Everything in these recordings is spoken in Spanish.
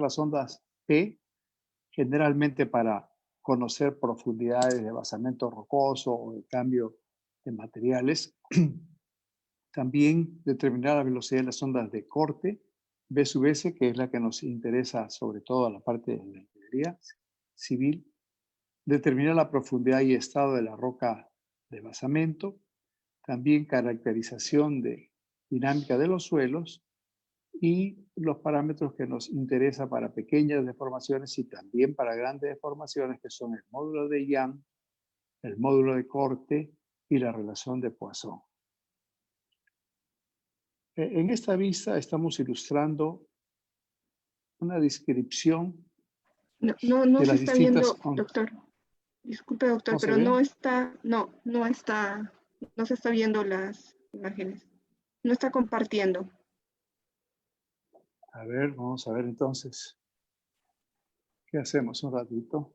las ondas P, generalmente para conocer profundidades de basamento rocoso o de cambio de materiales. También determinar la velocidad de las ondas de corte, V sub S, que es la que nos interesa sobre todo a la parte de la ingeniería civil. Determinar la profundidad y estado de la roca de basamento. También caracterización de dinámica de los suelos y los parámetros que nos interesa para pequeñas deformaciones y también para grandes deformaciones, que son el módulo de Young, el módulo de corte y la relación de Poisson. En esta vista estamos ilustrando una descripción No de se las está distintas viendo, doctor. Disculpe, doctor, ¿No se pero ve? no se está viendo las imágenes. No está compartiendo. A ver, vamos a ver entonces. ¿Qué hacemos un ratito?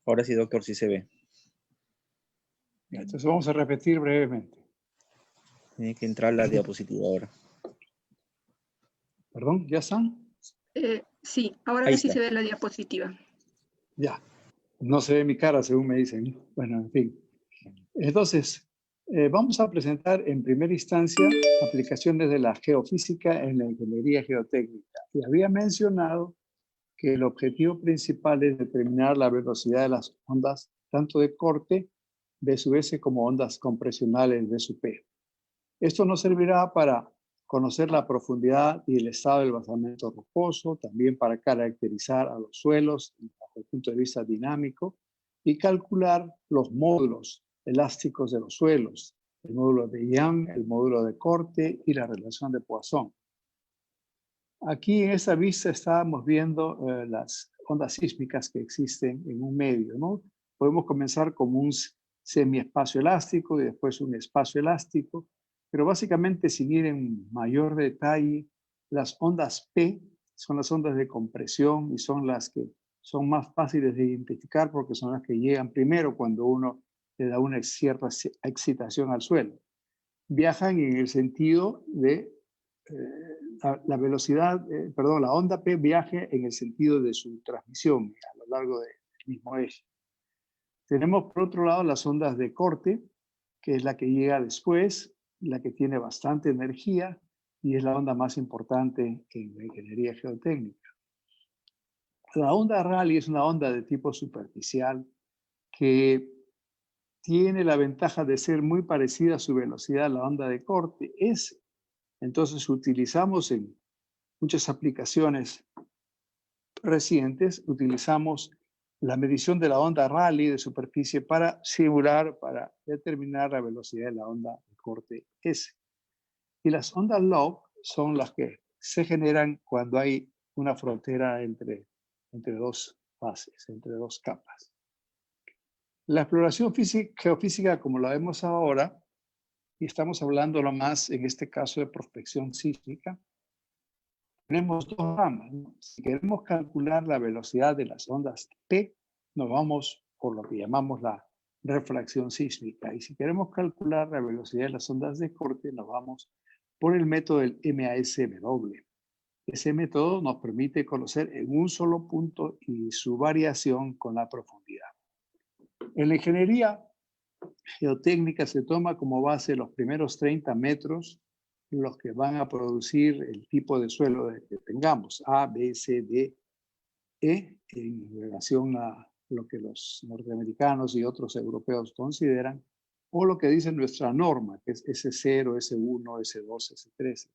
Ahora sí, doctor, sí se ve. Entonces vamos a repetir brevemente. Tiene que entrar la diapositiva ahora. ¿Perdón? ¿Ya están? Sí, ahora Ahí sí está. se ve la diapositiva. Ya. No se ve mi cara, según me dicen. Bueno, en fin. Entonces, vamos a presentar en primera instancia aplicaciones de la geofísica en la ingeniería geotécnica. Y había mencionado que el objetivo principal es determinar la velocidad de las ondas, tanto de corte, V sub S, como ondas compresionales, V sub P. Esto nos servirá para conocer la profundidad y el estado del basamento rocoso, también para caracterizar a los suelos desde el punto de vista dinámico y calcular los módulos elásticos de los suelos, el módulo de Young, el módulo de corte y la relación de Poisson. Aquí en esta vista estábamos viendo las ondas sísmicas que existen en un medio, ¿no? Podemos comenzar como un semiespacio elástico y después un espacio elástico, pero básicamente, sin ir en mayor detalle, las ondas P son las ondas de compresión y son las que son más fáciles de identificar porque son las que llegan primero cuando uno le da una cierta excitación al suelo. Viajan en el sentido de la velocidad, la onda P viaja en el sentido de su transmisión a lo largo del mismo eje. Tenemos por otro lado las ondas de corte, que es la que llega después, la que tiene bastante energía y es la onda más importante en la ingeniería geotécnica. La onda Rayleigh es una onda de tipo superficial que tiene la ventaja de ser muy parecida a su velocidad a la onda de corte S. Entonces utilizamos en muchas aplicaciones recientes, utilizamos la medición de la onda Rayleigh de superficie para simular, para determinar la velocidad de la onda de corte S. Y las ondas Log son las que se generan cuando hay una frontera entre dos fases, entre dos capas. La exploración geofísica, como la vemos ahora, y estamos hablando lo más en este caso de prospección sísmica, tenemos dos ramas, ¿no? Si queremos calcular la velocidad de las ondas P, nos vamos por lo que llamamos la refracción sísmica. Y si queremos calcular la velocidad de las ondas de corte, nos vamos por el método del MASW. Ese método nos permite conocer en un solo punto y su variación con la profundidad. En la ingeniería geotécnica se toma como base los primeros 30 metros, los que van a producir el tipo de suelo que tengamos, A, B, C, D, E, en relación a lo que los norteamericanos y otros europeos consideran, o lo que dice nuestra norma, que es S0, S1, S2, S3, etc.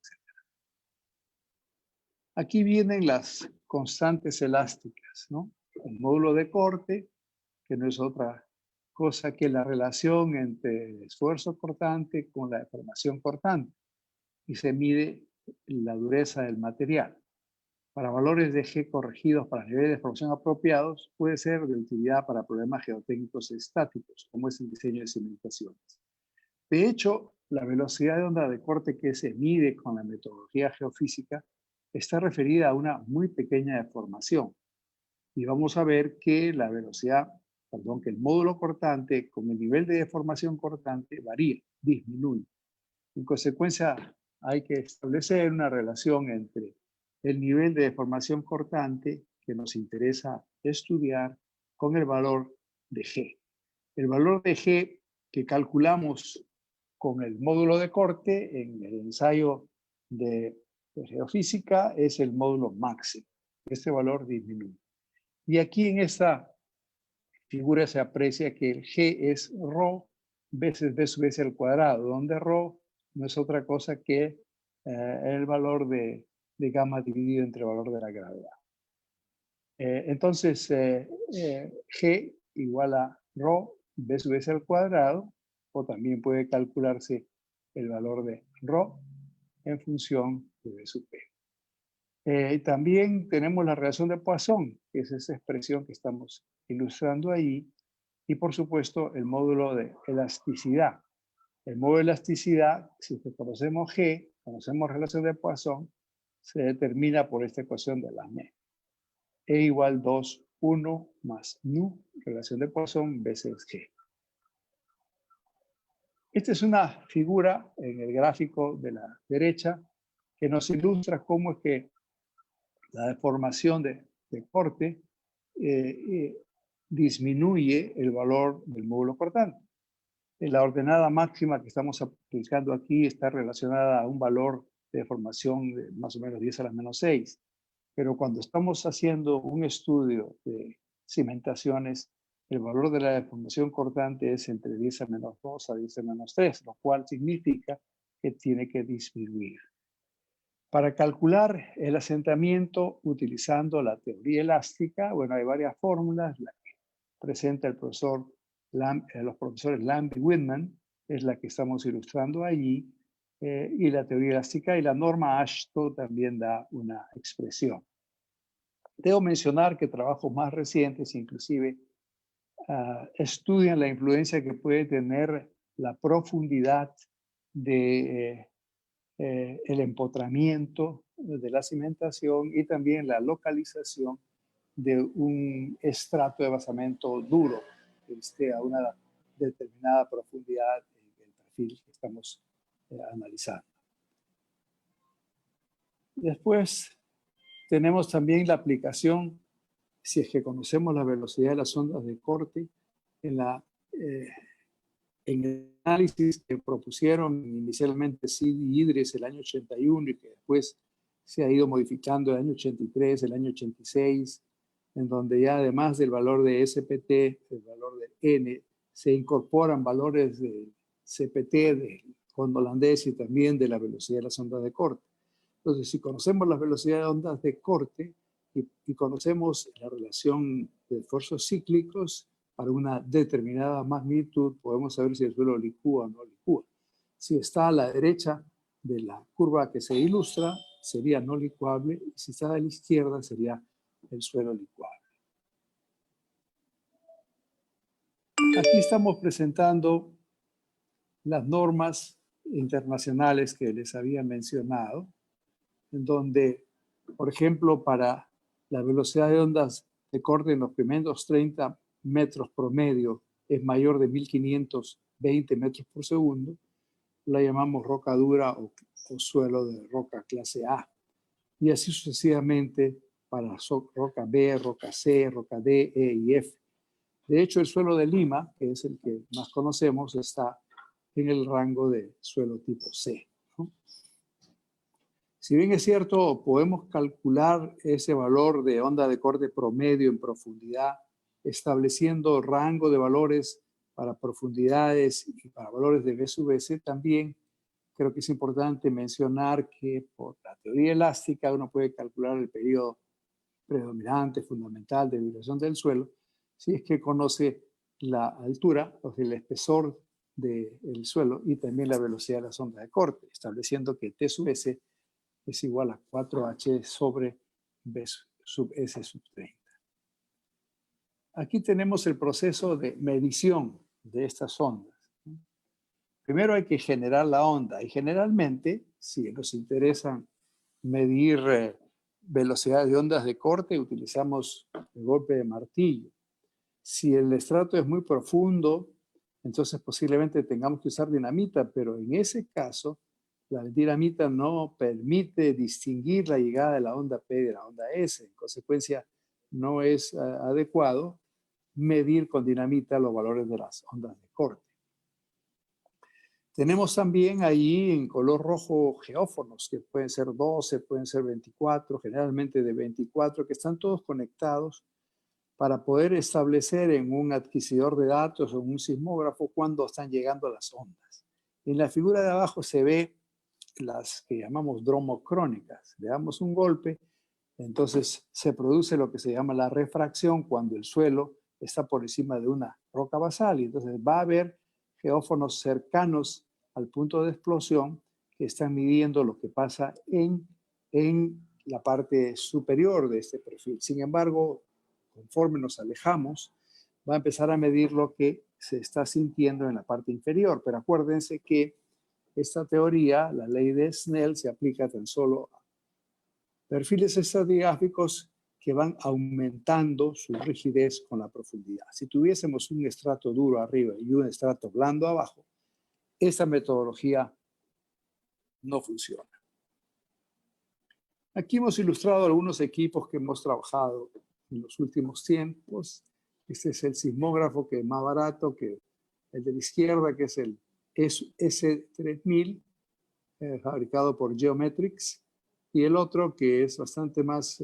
Aquí vienen las constantes elásticas, ¿no? El módulo de corte, que no es otra cosa que la relación entre el esfuerzo cortante con la deformación cortante, y se mide la dureza del material. Para valores de G corregidos para niveles de deformación apropiados, puede ser de utilidad para problemas geotécnicos estáticos, como es el diseño de cimentaciones. De hecho, la velocidad de onda de corte que se mide con la metodología geofísica está referida a una muy pequeña deformación. Y vamos a ver que la velocidad, perdón, que el módulo cortante con el nivel de deformación cortante varía, disminuye. En consecuencia, hay que establecer una relación entre el nivel de deformación cortante que nos interesa estudiar con el valor de G. El valor de G que calculamos con el módulo de corte en el ensayo de geofísica es el módulo máximo. Este valor disminuye. Y aquí en esta figura se aprecia que el G es ρ veces B sub S al cuadrado, donde ρ no es otra cosa que el valor de gamma dividido entre el valor de la gravedad. Entonces, G igual a ρ B sub S al cuadrado, o también puede calcularse el valor de ρ en función de B sub P. También tenemos la relación de Poisson, que es esa expresión que estamos ilustrando ahí, y por supuesto el módulo de elasticidad. El módulo de elasticidad, si conocemos G, conocemos relación de Poisson, se determina por esta ecuación de Lasme. E igual 2, 1 más nu, relación de Poisson veces G. Esta es una figura en el gráfico de la derecha que nos ilustra cómo es que la deformación de corte disminuye el valor del módulo cortante. La ordenada máxima que estamos aplicando aquí está relacionada a un valor de deformación de más o menos 10 a la menos 6. Pero cuando estamos haciendo un estudio de cimentaciones, el valor de la deformación cortante es entre 10 a menos 2 a 10 a menos 3, lo cual significa que tiene que disminuir. Para calcular el asentamiento utilizando la teoría elástica, bueno, hay varias fórmulas. La que presenta el profesor los profesores Lamb y Whitman es la que estamos ilustrando allí, y la teoría elástica y la norma Ashto también da una expresión. Debo mencionar que trabajos más recientes inclusive estudian la influencia que puede tener la profundidad de el empotramiento de la cimentación y también la localización de un estrato de basamento duro que esté a una determinada profundidad en el perfil que estamos analizando. Después tenemos también la aplicación, si es que conocemos la velocidad de las ondas de corte, en el análisis que propusieron inicialmente Sid y Idris el año 81 y que después se ha ido modificando el año 83, el año 86, en donde ya además del valor de SPT, el valor de N, se incorporan valores de CPT, de fondo holandés y también de la velocidad de las ondas de corte. Entonces, si conocemos la velocidad de ondas de corte y conocemos la relación de esfuerzos cíclicos, para una determinada magnitud podemos saber si el suelo licúa o no licúa. Si está a la derecha de la curva que se ilustra, sería no licuable, y si está a la izquierda, sería el suelo licuable. Aquí estamos presentando las normas internacionales que les había mencionado, en donde, por ejemplo, para la velocidad de ondas de corte en los primeros 30 metros promedio es mayor de 1520 metros por segundo, la llamamos roca dura o suelo de roca clase A. Y así sucesivamente para roca B, roca C, roca D, E y F. De hecho, el suelo de Lima, que es el que más conocemos, está en el rango de suelo tipo C, ¿no? Si bien es cierto, podemos calcular ese valor de onda de corte promedio en profundidad, estableciendo rango de valores para profundidades y para valores de B sub S, también creo que es importante mencionar que por la teoría elástica uno puede calcular el periodo predominante, fundamental de vibración del suelo, si es que conoce la altura, o sea, el espesor del suelo y también la velocidad de las ondas de corte, estableciendo que T sub S es igual a 4H sobre B sub S sub 30. Aquí tenemos el proceso de medición de estas ondas. Primero hay que generar la onda y generalmente, si nos interesa medir velocidad de ondas de corte, utilizamos el golpe de martillo. Si el estrato es muy profundo, entonces posiblemente tengamos que usar dinamita, pero en ese caso, la dinamita no permite distinguir la llegada de la onda P de la onda S. En consecuencia, no es adecuado medir con dinamita los valores de las ondas de corte. Tenemos también ahí en color rojo geófonos, que pueden ser 12, pueden ser 24, generalmente de 24, que están todos conectados para poder establecer en un adquisidor de datos o en un sismógrafo cuándo están llegando las ondas. En la figura de abajo se ve las que llamamos dromocrónicas. Le damos un golpe, entonces se produce lo que se llama la refracción cuando el suelo está por encima de una roca basal y entonces va a haber geófonos cercanos al punto de explosión que están midiendo lo que pasa en la parte superior de este perfil. Sin embargo, conforme nos alejamos, va a empezar a medir lo que se está sintiendo en la parte inferior. Pero acuérdense que esta teoría, la ley de Snell, se aplica tan solo a perfiles estratigráficos que van aumentando su rigidez con la profundidad. Si tuviésemos un estrato duro arriba y un estrato blando abajo, esta metodología no funciona. Aquí hemos ilustrado algunos equipos que hemos trabajado en los últimos tiempos. Este es el sismógrafo que es más barato que el de la izquierda, que es el S3000, fabricado por Geometrics, y el otro que es bastante más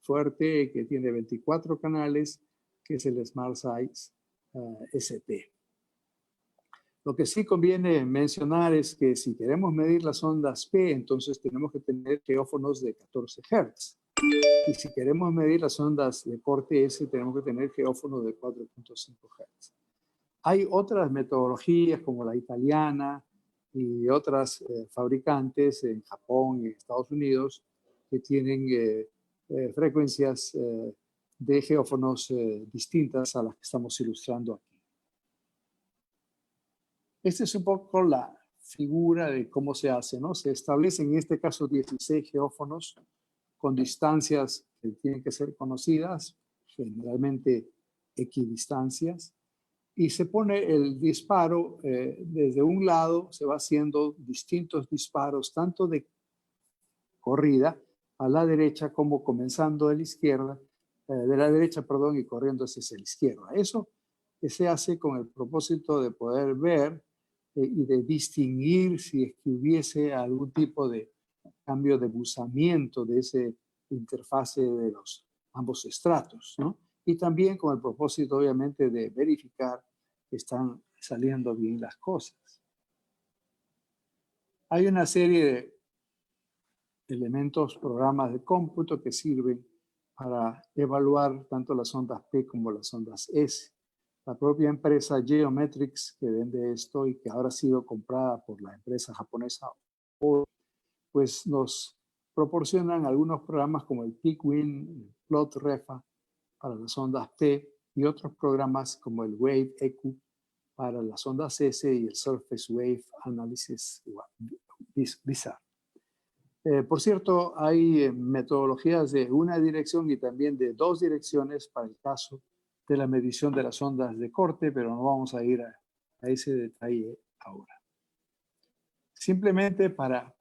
fuerte, que tiene 24 canales, que es el Smart Size ST. Lo que sí conviene mencionar es que si queremos medir las ondas P, entonces tenemos que tener geófonos de 14 Hz. Y si queremos medir las ondas de corte S, tenemos que tener geófonos de 4.5 Hz. Hay otras metodologías como la italiana y otras fabricantes en Japón y en Estados Unidos que tienen frecuencias de geófonos distintas a las que estamos ilustrando aquí. Esta es un poco la figura de cómo se hace, ¿no? Se establecen en este caso 16 geófonos con distancias que tienen que ser conocidas, generalmente equidistancias, y se pone el disparo desde un lado, se va haciendo distintos disparos, tanto de corrida a la derecha como comenzando de la izquierda, de la derecha, perdón, y corriendo hacia la izquierda. Eso se hace con el propósito de poder ver y de distinguir si es que hubiese algún tipo de cambio de buzamiento de ese interfase de los ambos estratos, ¿no? Y también con el propósito, obviamente, de verificar que están saliendo bien las cosas. Hay una serie de elementos, programas de cómputo que sirven para evaluar tanto las ondas P como las ondas S. La propia empresa Geometrics, que vende esto y que ahora ha sido comprada por la empresa japonesa, pues nos proporcionan algunos programas como el PicWin, PlotRefa para las ondas P y otros programas como el WaveEQ para las ondas S y el Surface Wave Analysis Bizarre. Por cierto, hay metodologías de una dirección y también de dos direcciones para el caso de la medición de las ondas de corte, pero no vamos a ir a ese detalle ahora. Simplemente para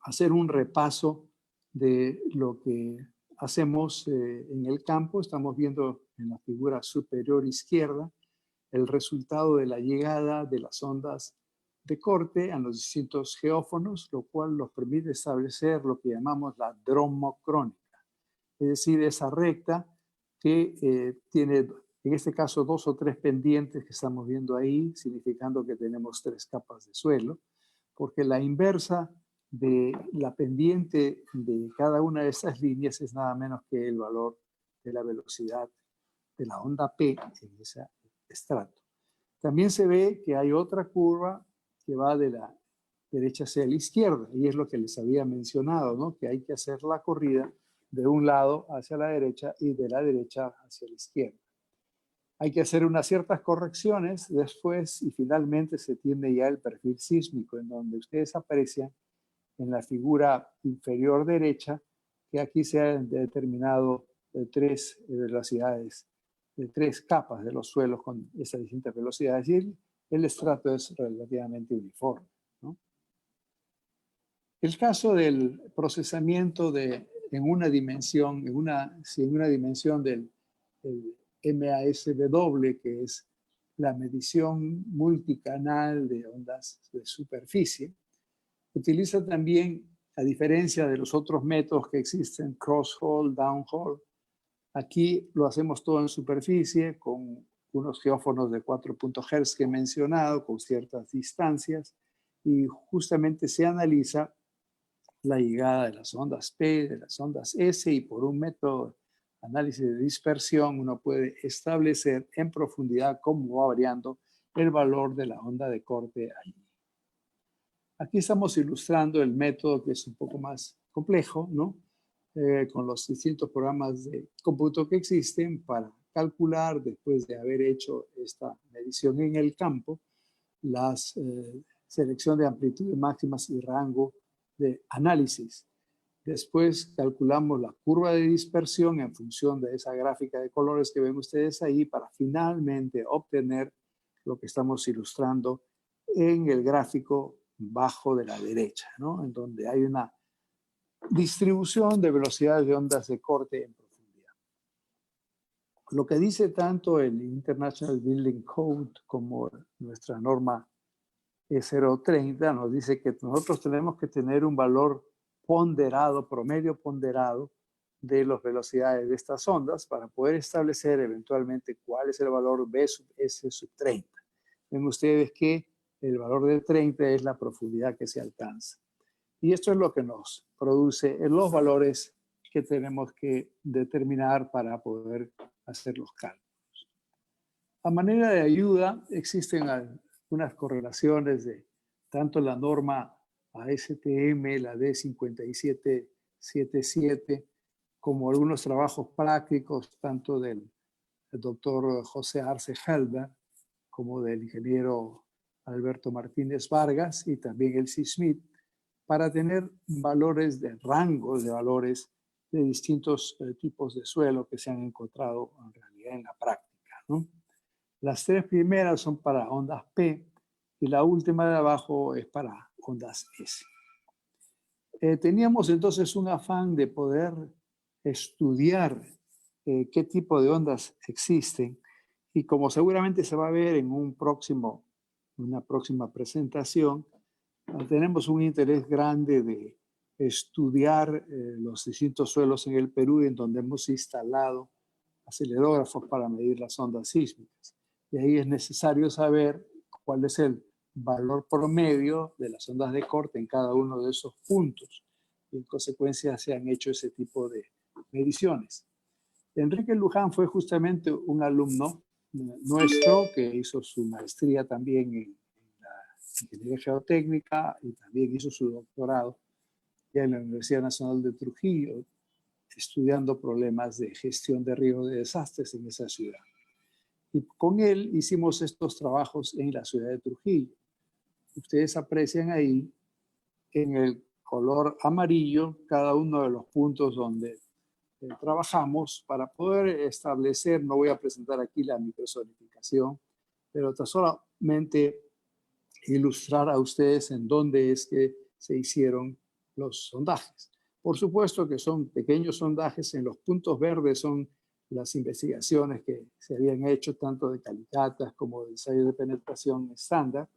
hacer un repaso de lo que hacemos en el campo, estamos viendo en la figura superior izquierda el resultado de la llegada de las ondas de corte a los distintos geófonos, lo cual nos permite establecer lo que llamamos la dromocrónica, es decir, esa recta que tiene, en este caso, 2 o 3 pendientes que estamos viendo ahí, significando que tenemos 3 capas de suelo, porque la inversa de la pendiente de cada una de estas líneas es nada menos que el valor de la velocidad de la onda P en ese estrato. También se ve que hay otra curva que va de la derecha hacia la izquierda, y es lo que les había mencionado, ¿no? Que hay que hacer la corrida de un lado hacia la derecha y de la derecha hacia la izquierda. Hay que hacer unas ciertas correcciones después y finalmente se tiene ya el perfil sísmico, en donde ustedes aprecian en la figura inferior derecha que aquí se han determinado tres velocidades, de tres capas de los suelos con esas distintas velocidades, y el estrato es relativamente uniforme, ¿no? El caso del procesamiento en una dimensión, en una dimensión del MASW, que es la medición multicanal de ondas de superficie, utiliza también, a diferencia de los otros métodos que existen, cross-hole, down-hole, aquí lo hacemos todo en superficie con unos geófonos de 4 GHz que he mencionado, con ciertas distancias, y justamente se analiza la llegada de las ondas P, de las ondas S, y por un método de análisis de dispersión uno puede establecer en profundidad cómo va variando el valor de la onda de corte allí. Aquí estamos ilustrando el método que es un poco más complejo, ¿no? Con los distintos programas de cómputo que existen para calcular, después de haber hecho esta medición en el campo, la selección de amplitudes máximas y rango de análisis. Después calculamos la curva de dispersión en función de esa gráfica de colores que ven ustedes ahí para finalmente obtener lo que estamos ilustrando en el gráfico bajo de la derecha, ¿no? En donde hay una distribución de velocidades de ondas de corte en profundidad. Lo que dice tanto el International Building Code como nuestra norma E030 nos dice que nosotros tenemos que tener un valor ponderado, promedio ponderado de las velocidades de estas ondas para poder establecer eventualmente cuál es el valor B sub S sub 30. Ven ustedes que el valor de 30 es la profundidad que se alcanza. Y esto es lo que nos produce los valores que tenemos que determinar para poder hacer los cálculos. A manera de ayuda, existen algunas correlaciones de tanto la norma ASTM, la D5777, como algunos trabajos prácticos, tanto del doctor José Arce Helber, como del ingeniero Alberto Martínez Vargas y también el CISMIT, para tener valores de rangos de valores de distintos tipos de suelo que se han encontrado en realidad en la práctica, ¿no? Las tres primeras son para ondas P y la última de abajo es para ondas S. Teníamos entonces un afán de poder estudiar qué tipo de ondas existen, y como seguramente se va a ver en una próxima presentación, tenemos un interés grande de estudiar los distintos suelos en el Perú, en donde hemos instalado acelerógrafos para medir las ondas sísmicas. Y ahí es necesario saber cuál es el valor promedio de las ondas de corte en cada uno de esos puntos. Y en consecuencia se han hecho ese tipo de mediciones. Enrique Luján fue justamente un alumno nuestro que hizo su maestría también en Ingeniería Geotécnica y también hizo su doctorado ya en la Universidad Nacional de Trujillo, estudiando problemas de gestión de riesgos de desastres en esa ciudad. Y con él hicimos estos trabajos en la ciudad de Trujillo. Ustedes aprecian ahí en el color amarillo cada uno de los puntos donde trabajamos para poder establecer, no voy a presentar aquí la microsonificación, pero tan solamente ilustrar a ustedes en dónde es que se hicieron los sondajes. Por supuesto que son pequeños sondajes. En los puntos verdes son las investigaciones que se habían hecho tanto de calicatas como de ensayos de penetración estándar.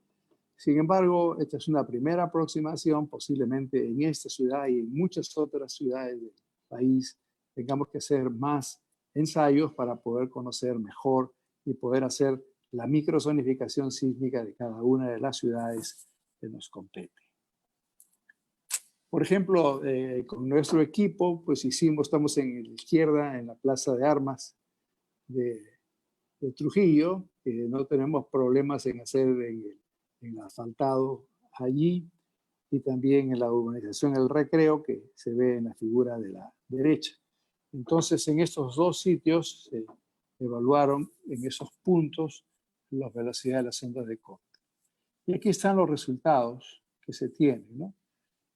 Sin embargo, esta es una primera aproximación. Posiblemente en esta ciudad y en muchas otras ciudades del país tengamos que hacer más ensayos para poder conocer mejor y poder hacer la microzonificación sísmica de cada una de las ciudades que nos compete. Por ejemplo, con nuestro equipo, pues estamos en la izquierda, en la Plaza de Armas, de Trujillo, que no tenemos problemas en hacer en asfaltado allí, y también en la urbanización El Recreo, que se ve en la figura de la derecha. Entonces, en estos dos sitios se evaluaron en esos puntos las velocidades de las ondas de corte. Y aquí están los resultados que se tienen, ¿no?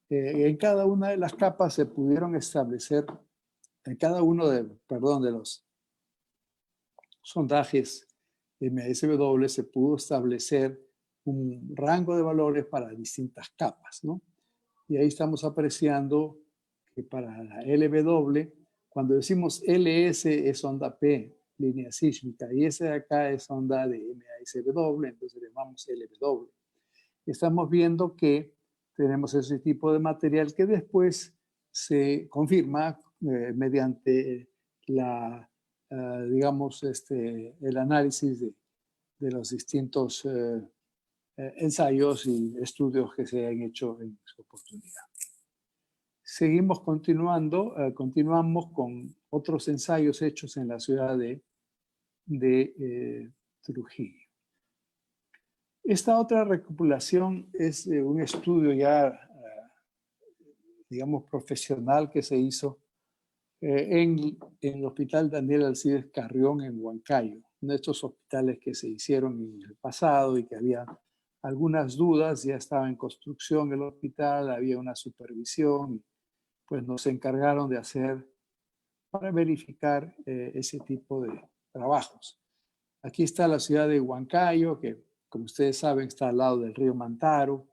En cada una de las capas se pudieron establecer, en cada uno de los sondajes MASW se pudo establecer un rango de valores para distintas capas, ¿no? Y ahí estamos apreciando que para la LW, cuando decimos LS es onda P, línea sísmica, y esa de acá es onda de MASW, entonces le llamamos LW. Estamos viendo que tenemos ese tipo de material que después se confirma mediante la, digamos, el análisis de los distintos ensayos y estudios que se han hecho en su oportunidad. Seguimos continuamos con otros ensayos hechos en la ciudad de Trujillo. Esta otra recopilación es un estudio ya, digamos, profesional que se hizo en el Hospital Daniel Alcides Carrión en Huancayo, uno de estos hospitales que se hicieron en el pasado y que había algunas dudas, ya estaba en construcción el hospital, había una supervisión, pues nos encargaron de hacer para verificar ese tipo de trabajos. Aquí está la ciudad de Huancayo, que como ustedes saben está al lado del río Mantaro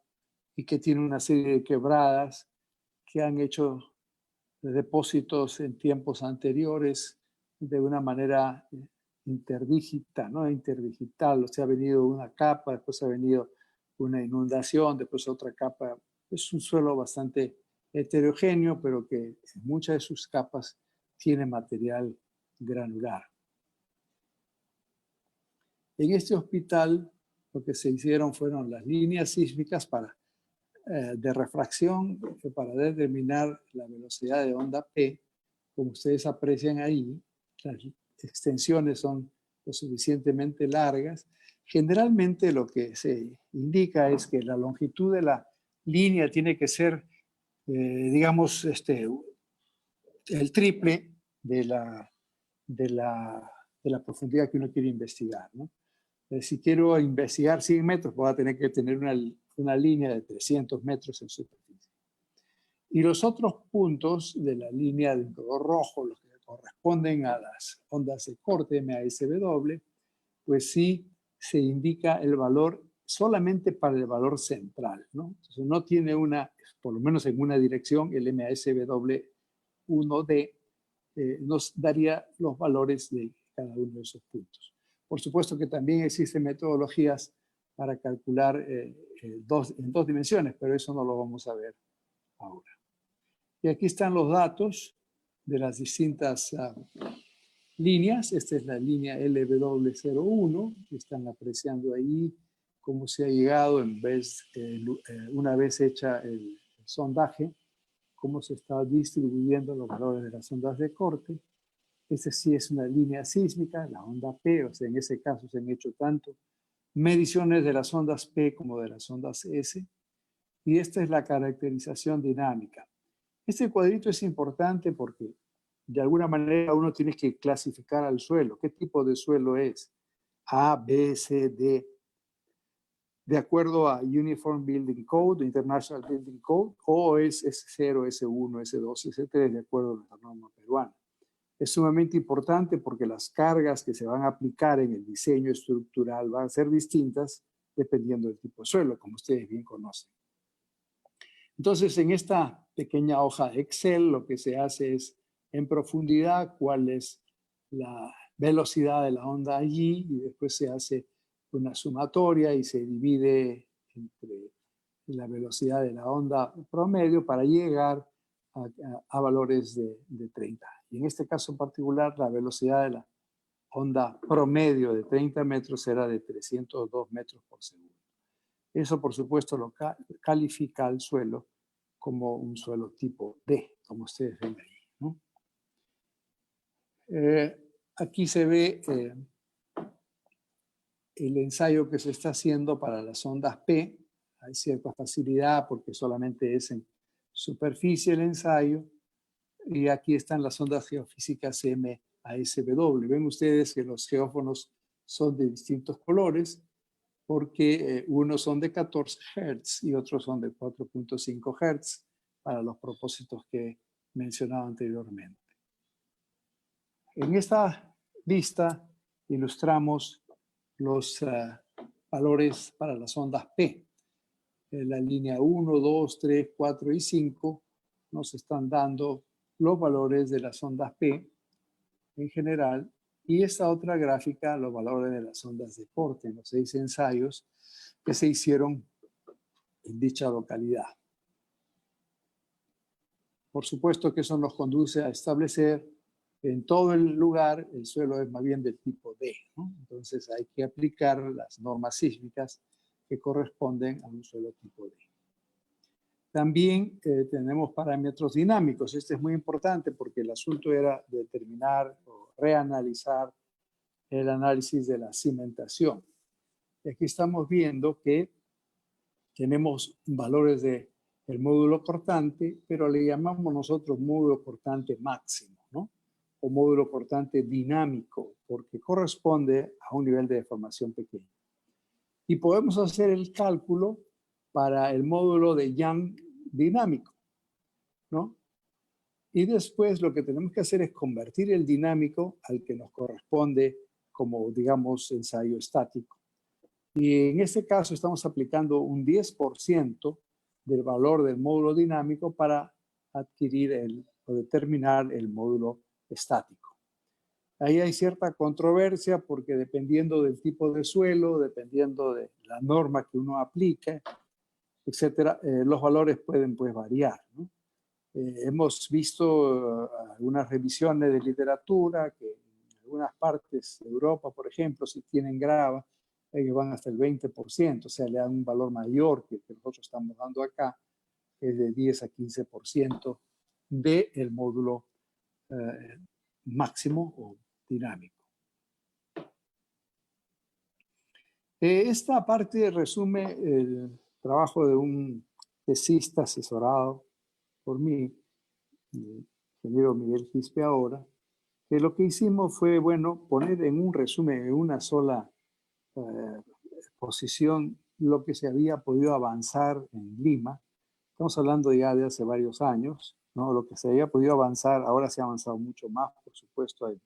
y que tiene una serie de quebradas que han hecho depósitos en tiempos anteriores de una manera interdigital, ¿no? Interdigital, o sea, ha venido una capa, después ha venido una inundación, después otra capa. Es un suelo bastante heterogéneo, pero que en muchas de sus capas tiene material granular. En este hospital lo que se hicieron fueron las líneas sísmicas de refracción para determinar la velocidad de onda P. Como ustedes aprecian ahí, las extensiones son lo suficientemente largas. Generalmente lo que se indica es que la longitud de la línea tiene que ser, digamos, el triple de la profundidad que uno quiere investigar, ¿no? Si quiero investigar 100 metros, voy a tener que tener una línea de 300 metros en superficie. Y los otros puntos de la línea de color rojo, los que corresponden a las ondas de corte MASW, pues sí se indica el valor solamente para el valor central, ¿no? Entonces no tiene por lo menos en una dirección, el MASW 1D nos daría los valores de cada uno de esos puntos. Por supuesto que también existen metodologías para calcular en dos dimensiones, pero eso no lo vamos a ver ahora. Y aquí están los datos de las distintas líneas. Esta es la línea LW01, que están apreciando ahí cómo se ha llegado una vez hecha el sondaje, cómo se está distribuyendo los valores de las ondas de corte. Esta sí es una línea sísmica, la onda P, o sea, en ese caso se han hecho tanto mediciones de las ondas P como de las ondas S, y esta es la caracterización dinámica. Este cuadrito es importante porque de alguna manera uno tiene que clasificar al suelo. ¿Qué tipo de suelo es? A, B, C, D. De acuerdo a Uniform Building Code, International Building Code, o es S0, S1, S2, S3, de acuerdo a nuestra norma peruana. Es sumamente importante porque las cargas que se van a aplicar en el diseño estructural van a ser distintas dependiendo del tipo de suelo, como ustedes bien conocen. Entonces, en esta pequeña hoja de Excel, lo que se hace es, en profundidad, cuál es la velocidad de la onda allí, y después se hace una sumatoria y se divide entre la velocidad de la onda promedio para llegar a valores de 30. Y en este caso en particular, la velocidad de la onda promedio de 30 metros era de 302 metros por segundo. Eso, por supuesto, lo califica al suelo como un suelo tipo D, como ustedes ven ahí, ¿no? aquí se ve el ensayo que se está haciendo para las ondas P. Hay cierta facilidad porque solamente es en superficie el ensayo. Y aquí están las ondas geofísicas MASW. Ven ustedes que los geófonos son de distintos colores porque unos son de 14 Hz y otros son de 4.5 Hz para los propósitos que he mencionado anteriormente. En esta lista ilustramos los valores para las ondas P. En la línea 1, 2, 3, 4 y 5 nos están dando los valores de las ondas P en general, y esta otra gráfica los valores de las ondas de corte en los 6 ensayos que se hicieron en dicha localidad. Por supuesto que eso nos conduce a establecer que en todo el lugar el suelo es más bien del tipo D, ¿no? Entonces hay que aplicar las normas sísmicas que corresponden a un suelo tipo D. También tenemos parámetros dinámicos. Este es muy importante porque el asunto era determinar o reanalizar el análisis de la cimentación. Y aquí estamos viendo que tenemos valores del módulo cortante, pero le llamamos nosotros módulo cortante máximo, ¿no? O módulo cortante dinámico, porque corresponde a un nivel de deformación pequeño. Y podemos hacer el cálculo para el módulo de Young dinámico, ¿no? Y después lo que tenemos que hacer es convertir el dinámico al que nos corresponde como, digamos, ensayo estático. Y en este caso estamos aplicando un 10% del valor del módulo dinámico para adquirir o determinar el módulo estático. Ahí hay cierta controversia porque dependiendo del tipo de suelo, dependiendo de la norma que uno aplique, etcétera, los valores pueden pues variar, ¿no? Hemos visto algunas revisiones de literatura que en algunas partes de Europa, por ejemplo, si tienen grava, ellos van hasta el 20%, o sea, le dan un valor mayor que el que nosotros estamos dando acá, que es de 10 a 15% del módulo máximo o dinámico. Esta parte resume el trabajo de un tesista asesorado por mí, el ingeniero Miguel Quispe ahora, que lo que hicimos fue, bueno, poner en un resumen, en una sola exposición, lo que se había podido avanzar en Lima. Estamos hablando ya de hace varios años, ¿no? Lo que se había podido avanzar, ahora se ha avanzado mucho más, por supuesto, hay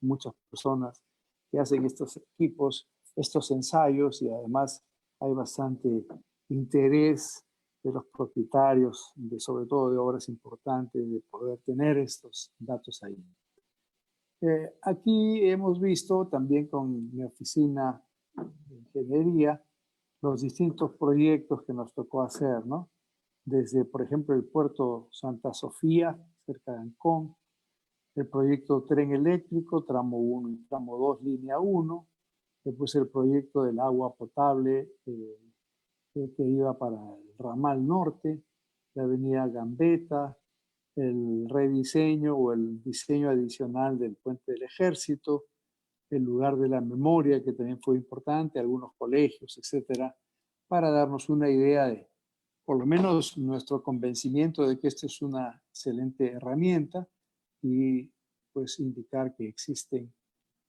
muchas personas que hacen estos equipos, estos ensayos, y además hay bastante interés de los propietarios, sobre todo de obras importantes, de poder tener estos datos ahí. Aquí hemos visto también con mi oficina de ingeniería los distintos proyectos que nos tocó hacer, ¿no? Desde, por ejemplo, el puerto Santa Sofía, cerca de Ancón, el proyecto Tren Eléctrico, tramo 1 y tramo 2, línea 1, después el proyecto del agua potable que iba para el ramal norte, la avenida Gambetta, el rediseño o el diseño adicional del puente del Ejército, el lugar de la memoria, que también fue importante, algunos colegios, etcétera, para darnos una idea de, por lo menos, nuestro convencimiento de que esta es una excelente herramienta y pues indicar que existen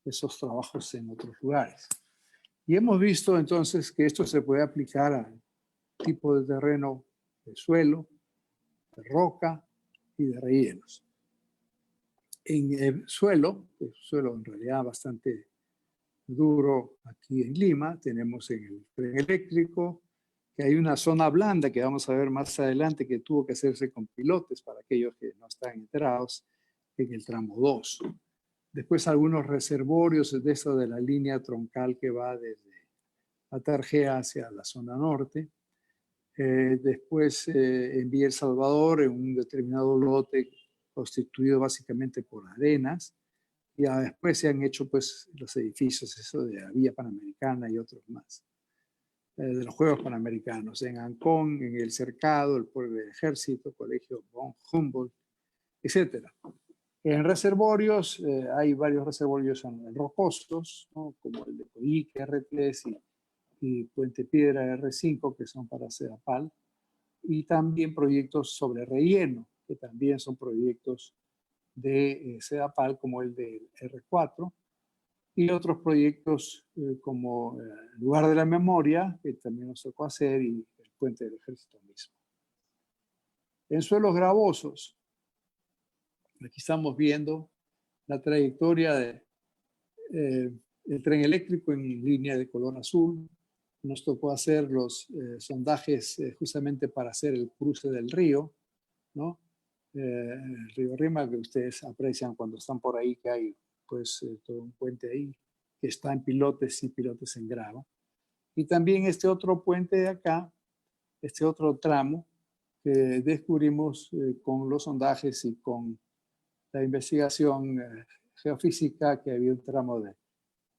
esos trabajos en otros lugares. Y hemos visto entonces que esto se puede aplicar a tipo de terreno de suelo, de roca y de rellenos. En el suelo, que es un suelo en realidad bastante duro aquí en Lima, tenemos en el tren eléctrico que hay una zona blanda que vamos a ver más adelante que tuvo que hacerse con pilotes para aquellos que no están enterados en el tramo 2. Después algunos reservorios de eso de la línea troncal que va desde Atarjea hacia la zona norte. Después en Villa El Salvador, en un determinado lote constituido básicamente por arenas, y después se han hecho pues los edificios, eso de la Villa Panamericana y otros más, de los Juegos Panamericanos, en Ancón, en El Cercado, el Pueblo del Ejército, Colegio von Humboldt, etc. En reservorios, hay varios reservorios rocosos, ¿no? Como el de Coyique R3 y Puente Piedra R5, que son para Sedapal, y también proyectos sobre relleno, que también son proyectos de Sedapal, como el del R4, y otros proyectos como el Lugar de la Memoria, que también nos tocó hacer, y el Puente del Ejército mismo. En suelos gravosos, aquí estamos viendo la trayectoria del tren eléctrico en línea de color azul. Nos tocó hacer los sondajes justamente para hacer el cruce del río, ¿no? El río Rima, que ustedes aprecian cuando están por ahí, que hay pues todo un puente ahí, que está en pilotes y pilotes en grava. Y también este otro puente de acá, este otro tramo, que descubrimos con los sondajes y con la investigación geofísica, que había un tramo de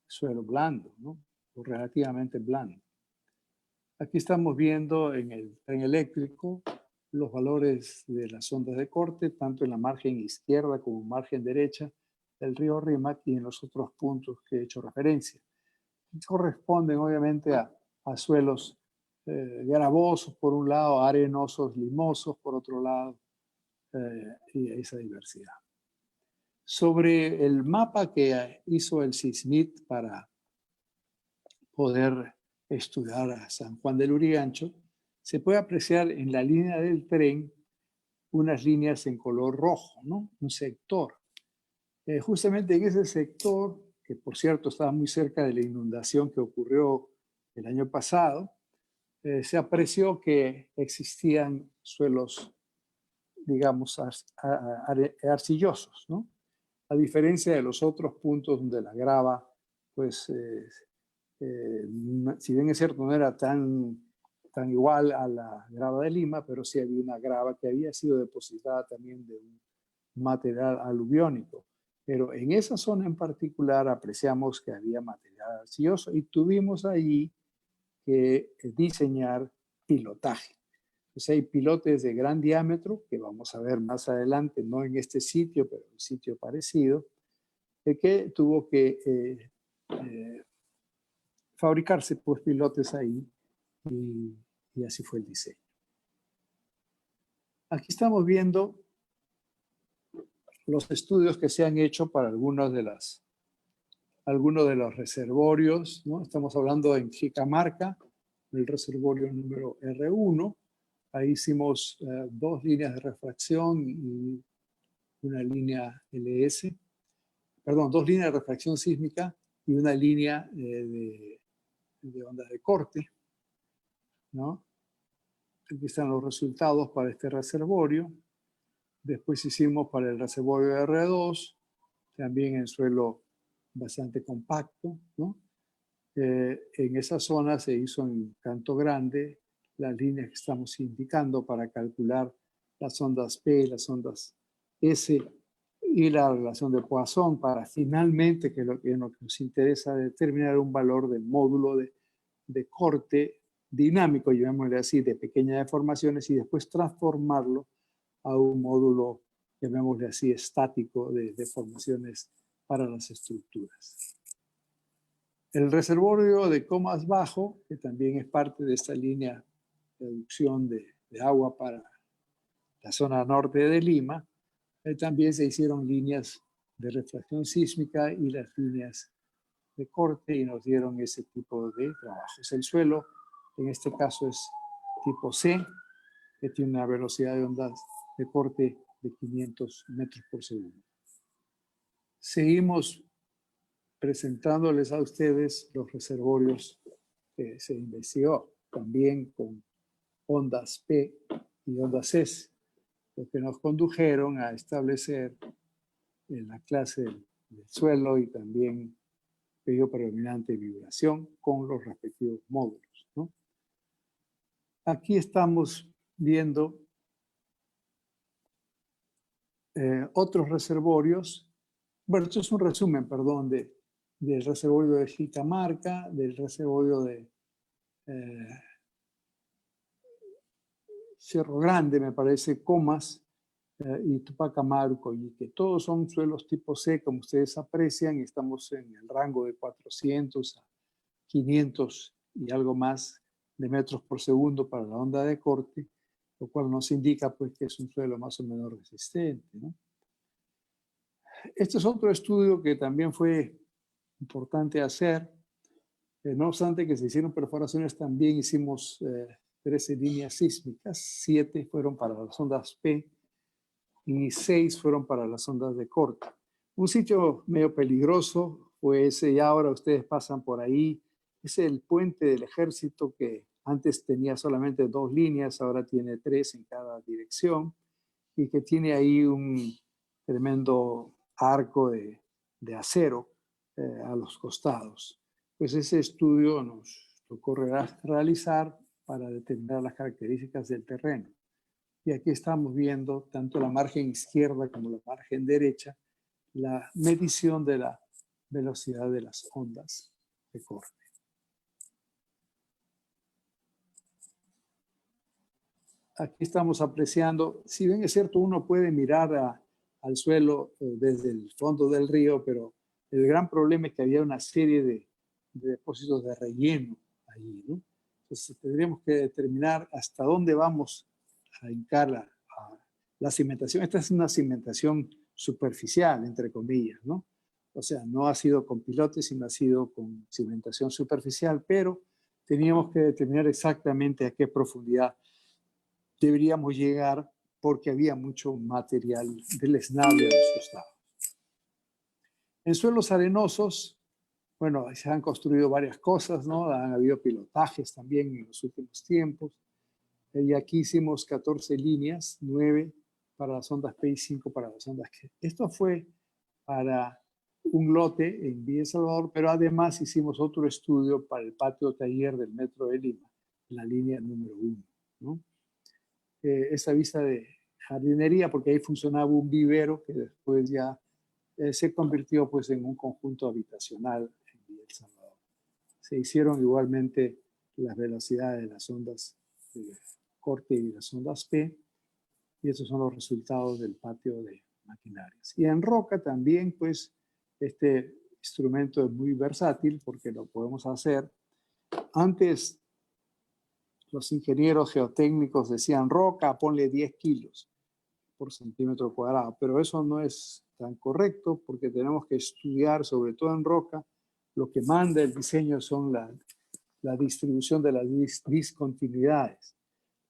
suelo blando, ¿no? O relativamente blando. Aquí estamos viendo en el tren eléctrico los valores de las ondas de corte, tanto en la margen izquierda como en margen derecha del río Rímac y en los otros puntos que he hecho referencia. Corresponden obviamente a suelos gravosos por un lado, arenosos, limosos por otro lado, y esa diversidad. Sobre el mapa que hizo el SISMIT para poder estudiar a San Juan del Lurigancho, se puede apreciar en la línea del tren unas líneas en color rojo, ¿no? Un sector. Justamente en ese sector, que por cierto estaba muy cerca de la inundación que ocurrió el año pasado, se apreció que existían suelos, digamos, arcillosos, ¿no? A diferencia de los otros puntos donde la grava, pues, si bien es cierto, no era tan igual a la grava de Lima, pero sí había una grava que había sido depositada también de un material aluviónico. Pero en esa zona en particular apreciamos que había material arcilloso y tuvimos allí que diseñar pilotaje. Pues hay pilotes de gran diámetro, que vamos a ver más adelante, no en este sitio, pero en un sitio parecido, que tuvo que fabricarse pues pilotes ahí y así fue el diseño. Aquí estamos viendo los estudios que se han hecho para algunos de los reservorios, ¿no? Estamos hablando en Jicamarca, el reservorio número R1. Ahí hicimos 2 líneas de refracción y una línea LS, perdón, 2 líneas de refracción sísmica y una línea de ondas de corte, ¿no? Aquí están los resultados para este reservorio. Después hicimos para el reservorio R2, también en suelo bastante compacto, ¿no? En esa zona se hizo en Canto Grande las líneas que estamos indicando para calcular las ondas P, las ondas S y la relación de Poisson para finalmente, que lo que nos interesa, determinar un valor del módulo de corte dinámico, llamémosle así, de pequeñas deformaciones y después transformarlo a un módulo, llamémosle así, estático de deformaciones para las estructuras. El reservorio de Comas Bajo, que también es parte de esta línea de reducción de agua para la zona norte de Lima, también se hicieron líneas de refracción sísmica y las líneas de corte y nos dieron ese tipo de trabajos. El suelo, en este caso, es tipo C, que tiene una velocidad de ondas de corte de 500 metros por segundo. Seguimos presentándoles a ustedes los reservorios que se investigó, también con ondas P y ondas S, lo que nos condujeron a establecer en la clase del suelo y también periodo predominante de vibración con los respectivos módulos, ¿no? Aquí estamos viendo otros reservorios. Bueno, esto es un resumen, perdón, del reservorio de Jicamarca, del reservorio de Cerro Grande, me parece, Comas, y Tupac Amaru, Coyique. Todos son suelos tipo C, como ustedes aprecian, y estamos en el rango de 400 a 500 y algo más de metros por segundo para la onda de corte, lo cual nos indica pues, que es un suelo más o menos resistente, ¿no? Este es otro estudio que también fue importante hacer. No obstante que se hicieron perforaciones, también hicimos 13 líneas sísmicas, 7 fueron para las ondas P y 6 fueron para las ondas de corte. Un sitio medio peligroso fue ese, y ahora ustedes pasan por ahí, es el puente del ejército que antes tenía solamente 2 líneas, ahora tiene 3 en cada dirección, y que tiene ahí un tremendo arco de acero a los costados. Pues ese estudio nos tocó realizar para determinar las características del terreno. Y aquí estamos viendo tanto la margen izquierda como la margen derecha, la medición de la velocidad de las ondas de corte. Aquí estamos apreciando, si bien es cierto, uno puede mirar al suelo desde el fondo del río, pero el gran problema es que había una serie de depósitos de relleno allí, ¿no? Entonces tendríamos que determinar hasta dónde vamos a hincar la cimentación. Esta es una cimentación superficial, entre comillas, ¿no? O sea, no ha sido con pilotes, sino ha sido con cimentación superficial, pero teníamos que determinar exactamente a qué profundidad deberíamos llegar porque había mucho material deleznable a los costados. En suelos arenosos, bueno, se han construido varias cosas, ¿no? Han habido pilotajes también en los últimos tiempos. Y aquí hicimos 14 líneas, 9 para las ondas P y 5 para las ondas Q. Esto fue para un lote en Villa El Salvador, pero además hicimos otro estudio para el patio taller del Metro de Lima, la línea número 1, ¿no? Esa vista de jardinería, porque ahí funcionaba un vivero que después ya se convirtió pues, en un conjunto habitacional en Villa El Salvador. Se hicieron igualmente las velocidades de las ondas de corte y las ondas P, y esos son los resultados del patio de maquinarias. Y en roca también, pues, este instrumento es muy versátil porque lo podemos hacer. Antes, los ingenieros geotécnicos decían roca, ponle 10 kilos por centímetro cuadrado, pero eso no es tan correcto porque tenemos que estudiar, sobre todo en roca, lo que manda el diseño son la distribución de las discontinuidades.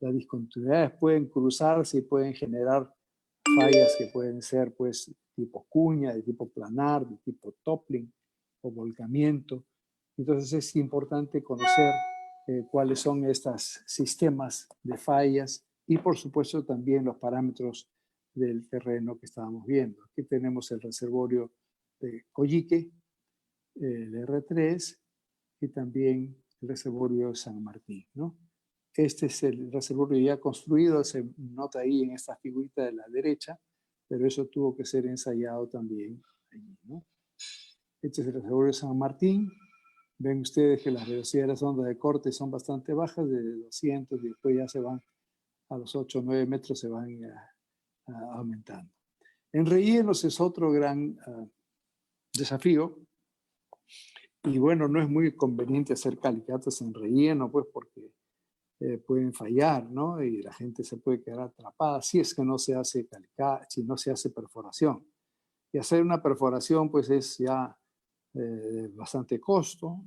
Las discontinuidades pueden cruzarse y pueden generar fallas que pueden ser pues tipo cuña, de tipo planar, de tipo toppling o volcamiento. Entonces es importante conocer cuáles son estos sistemas de fallas y por supuesto también los parámetros del terreno que estábamos viendo. Aquí tenemos el reservorio de Coyique, el R3 y también el reservorio de San Martín, ¿no? Este es el reservorio ya construido, se nota ahí en esta figurita de la derecha, pero eso tuvo que ser ensayado también allí, ¿no? Este es el reservorio de San Martín. Ven ustedes que las velocidades de las ondas de corte son bastante bajas, de 200, y después ya se van a los 8 o 9 metros, se van aumentando. En rellenos es otro gran desafío. Y bueno, no es muy conveniente hacer calicatas en relleno, pues porque pueden fallar, ¿no? Y la gente se puede quedar atrapada si es que no se hace calicata, si no se hace perforación. Y hacer una perforación, pues es ya bastante costo,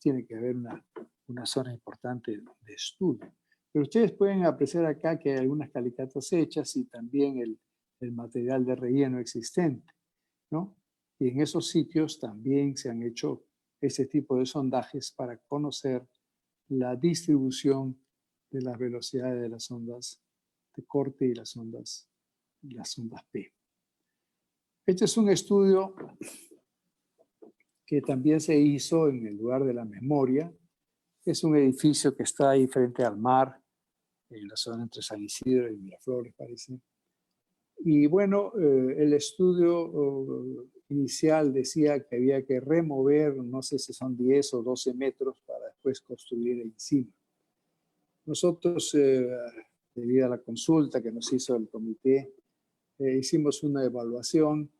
tiene que haber una zona importante de estudio. Pero ustedes pueden apreciar acá que hay algunas calicatas hechas y también el material de relleno existente, ¿no? Y en esos sitios también se han hecho este tipo de sondajes para conocer la distribución de las velocidades de las ondas de corte y las ondas P. Este es un estudio que también se hizo en el lugar de la memoria. Es un edificio que está ahí frente al mar, en la zona entre San Isidro y Miraflores, parece. Y bueno, el estudio inicial decía que había que remover, no sé si son 10 o 12 metros para después construir encima. Nosotros debido a la consulta que nos hizo el comité, hicimos una evaluación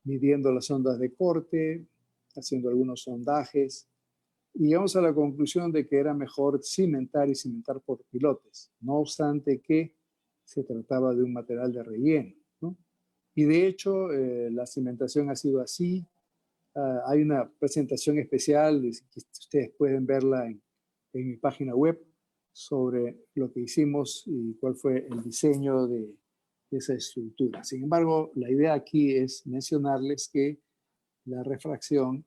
midiendo las ondas de corte, haciendo algunos sondajes, y llegamos a la conclusión de que era mejor cimentar y cimentar por pilotes, no obstante que se trataba de un material de relleno, ¿no? Y de hecho, la cimentación ha sido así. Hay una presentación especial, que ustedes pueden verla en mi página web, sobre lo que hicimos y cuál fue el diseño de esa estructura. Sin embargo, la idea aquí es mencionarles que la refracción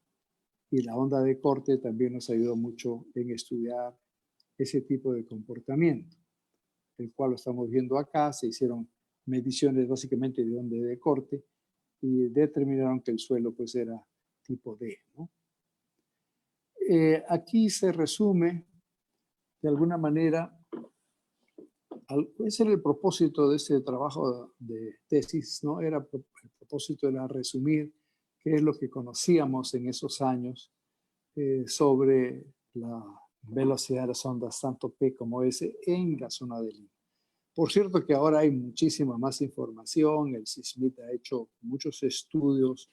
y la onda de corte también nos ayudó mucho en estudiar ese tipo de comportamiento, el cual lo estamos viendo acá. Se hicieron mediciones básicamente de onda de corte y determinaron que el suelo pues era tipo D, ¿no? Aquí se resume de alguna manera, ese era el propósito de este trabajo de tesis, ¿no? El propósito era resumir qué es lo que conocíamos en esos años sobre la velocidad de las ondas, tanto P como S, en la zona de Lima. Por cierto que ahora hay muchísima más información, el SISMIT ha hecho muchos estudios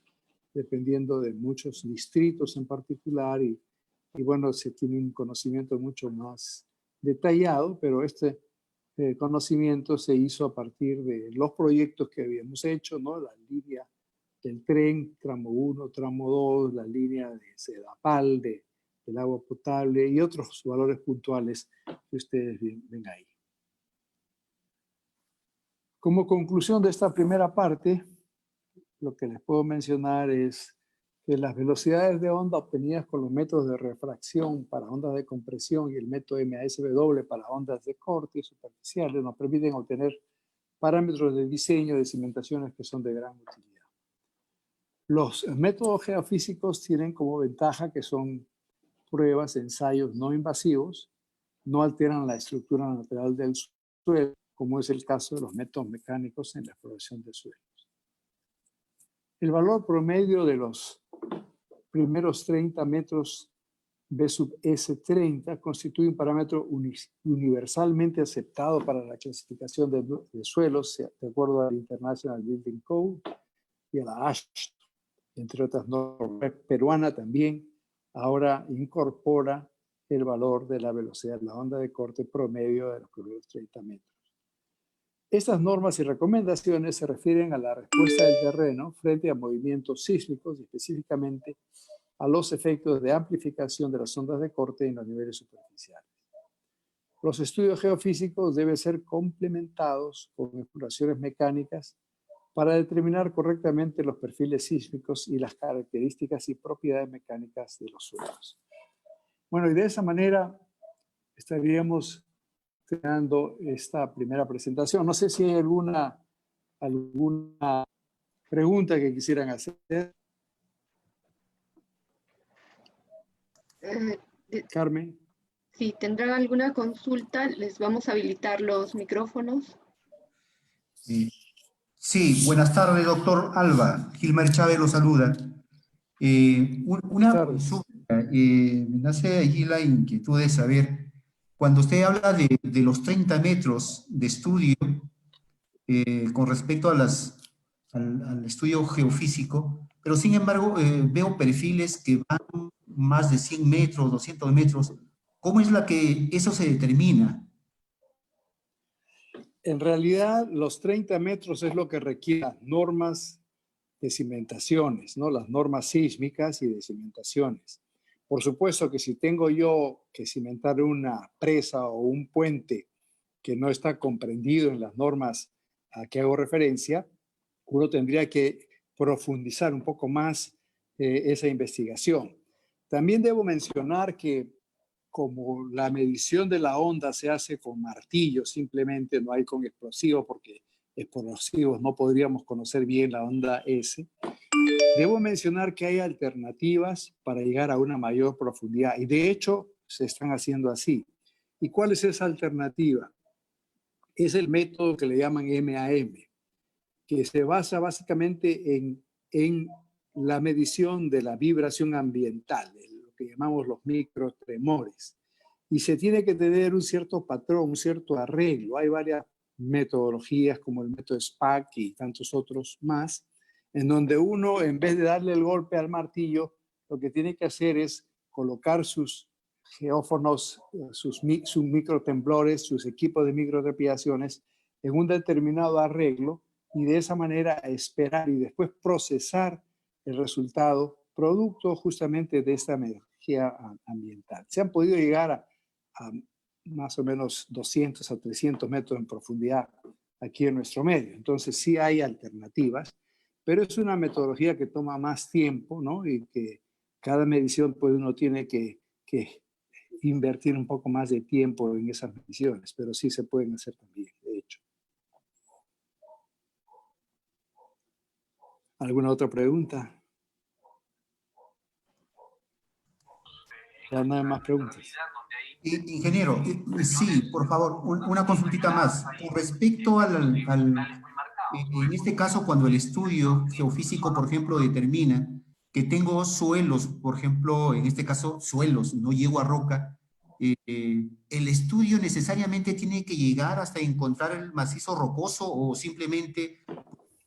dependiendo de muchos distritos en particular y bueno, se tiene un conocimiento mucho más detallado, pero este conocimiento se hizo a partir de los proyectos que habíamos hecho, ¿no? La línea del tren, tramo 1, tramo 2, la línea de Sedapal, del agua potable y otros valores puntuales que ustedes ven ahí. Como conclusión de esta primera parte, lo que les puedo mencionar es que las velocidades de onda obtenidas con los métodos de refracción para ondas de compresión y el método MASW para ondas de corte superficiales nos permiten obtener parámetros de diseño de cimentaciones que son de gran utilidad. Los métodos geofísicos tienen como ventaja que son pruebas, ensayos no invasivos, no alteran la estructura natural del suelo, como es el caso de los métodos mecánicos en la exploración de suelos. El valor promedio de los primeros 30 metros B sub S30 constituye un parámetro universalmente aceptado para la clasificación de suelos de acuerdo al International Building Code y a la ASHTO, entre otras normas. Peruana también ahora incorpora el valor de la velocidad de la onda de corte promedio de los primeros 30 metros. Estas normas y recomendaciones se refieren a la respuesta del terreno frente a movimientos sísmicos y específicamente a los efectos de amplificación de las ondas de corte en los niveles superficiales. Los estudios geofísicos deben ser complementados con exploraciones mecánicas para determinar correctamente los perfiles sísmicos y las características y propiedades mecánicas de los suelos. Bueno, y de esa manera estaríamos terminando esta primera presentación. No sé si hay alguna pregunta que quisieran hacer. Carmen. Si tendrán alguna consulta, les vamos a habilitar los micrófonos. Sí, buenas tardes, doctor Alba. Gilmar Chávez lo saluda. Una consulta. Me nace allí la inquietud de saber, cuando usted habla de los 30 metros de estudio con respecto a al estudio geofísico, pero sin embargo veo perfiles que van más de 100 metros, 200 metros. ¿Cómo es que eso se determina? En realidad, los 30 metros es lo que requiere las normas de cimentaciones, ¿no? Las normas sísmicas y de cimentaciones. Por supuesto que si tengo yo que cimentar una presa o un puente que no está comprendido en las normas a que hago referencia, uno tendría que profundizar un poco más esa investigación. También debo mencionar que como la medición de la onda se hace con martillo, simplemente no hay con explosivos, porque explosivos no podríamos conocer bien la onda S. Debo mencionar que hay alternativas para llegar a una mayor profundidad y de hecho se están haciendo así. ¿Y cuál es esa alternativa? Es el método que le llaman MAM, que se basa básicamente en la medición de la vibración ambiental, lo que llamamos los microtremores. y se tiene que tener un cierto patrón, un cierto arreglo. Hay varias metodologías como el método SPAC y tantos otros más, en donde uno, en vez de darle el golpe al martillo, lo que tiene que hacer es colocar sus geófonos, sus microtemblores, sus equipos de microrespiraciones en un determinado arreglo y de esa manera esperar y después procesar el resultado producto justamente de esta metodología ambiental. Se han podido llegar a más o menos 200 a 300 metros en profundidad aquí en nuestro medio. Entonces sí hay alternativas, pero es una metodología que toma más tiempo, ¿no? Y que cada medición pues uno tiene que invertir un poco más de tiempo en esas mediciones, pero sí se pueden hacer también, de hecho. ¿Alguna otra pregunta? Ya no hay más preguntas. Ingeniero, sí, por favor, una consultita más. Con respecto en este caso, cuando el estudio geofísico, por ejemplo, determina que tengo suelos, por ejemplo, en este caso, suelos, no llego a roca, ¿el estudio necesariamente tiene que llegar hasta encontrar el macizo rocoso o simplemente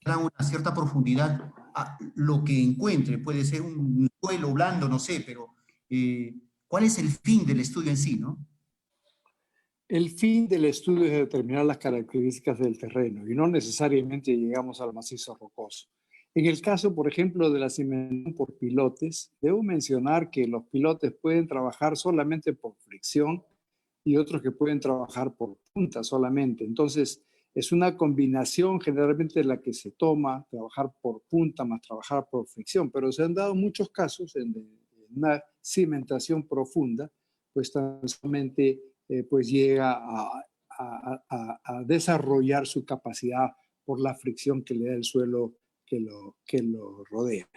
a una cierta profundidad a lo que encuentre? Puede ser un suelo blando, no sé, pero ¿cuál es el fin del estudio en sí, no? El fin del estudio es determinar las características del terreno y no necesariamente llegamos al macizo rocoso. En el caso, por ejemplo, de la cimentación por pilotes, debo mencionar que los pilotes pueden trabajar solamente por fricción y otros que pueden trabajar por punta solamente. Entonces, es una combinación generalmente la que se toma, trabajar por punta más trabajar por fricción, pero se han dado muchos casos en una cimentación profunda, pues tan solamente pues llega a desarrollar su capacidad por la fricción que le da el suelo que lo rodea.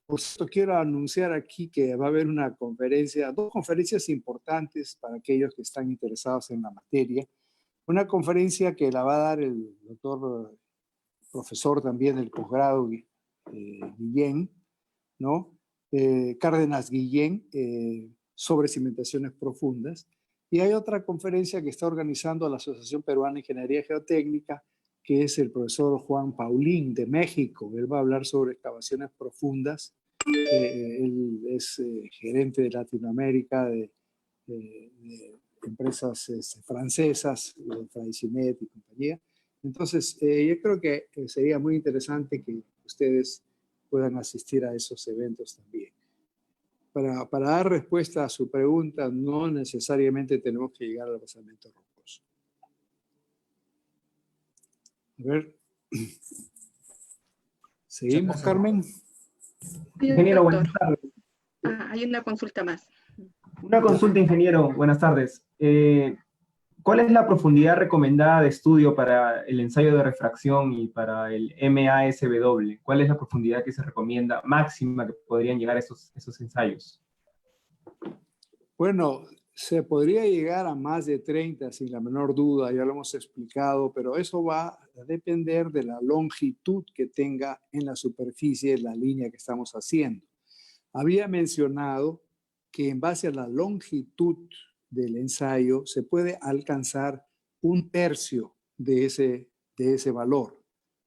Por cierto, quiero anunciar aquí que va a haber una conferencia, dos conferencias importantes para aquellos que están interesados en la materia. Una conferencia que la va a dar el doctor, profesor también del posgrado, Guillén, ¿no? Cárdenas Guillén, sobre cimentaciones profundas. Y hay otra conferencia que está organizando la Asociación Peruana de Ingeniería Geotécnica, que es el profesor Juan Paulín de México. Él va a hablar sobre excavaciones profundas. Él es gerente de Latinoamérica de empresas francesas, Fraisinet y compañía. Entonces, yo creo que sería muy interesante que ustedes puedan asistir a esos eventos también. Para dar respuesta a su pregunta, no necesariamente tenemos que llegar al basamento rocoso. A ver. ¿Seguimos, Carmen? Ingeniero, buenas tardes. Hay una consulta más. Una consulta, ingeniero. Buenas tardes. ¿Cuál es la profundidad recomendada de estudio para el ensayo de refracción y para el MASW? ¿Cuál es la profundidad que se recomienda máxima que podrían llegar a esos ensayos? Bueno, se podría llegar a más de 30 sin la menor duda, ya lo hemos explicado, pero eso va a depender de la longitud que tenga en la superficie la línea que estamos haciendo. Había mencionado que en base a la longitud del ensayo se puede alcanzar 1/3 de ese valor.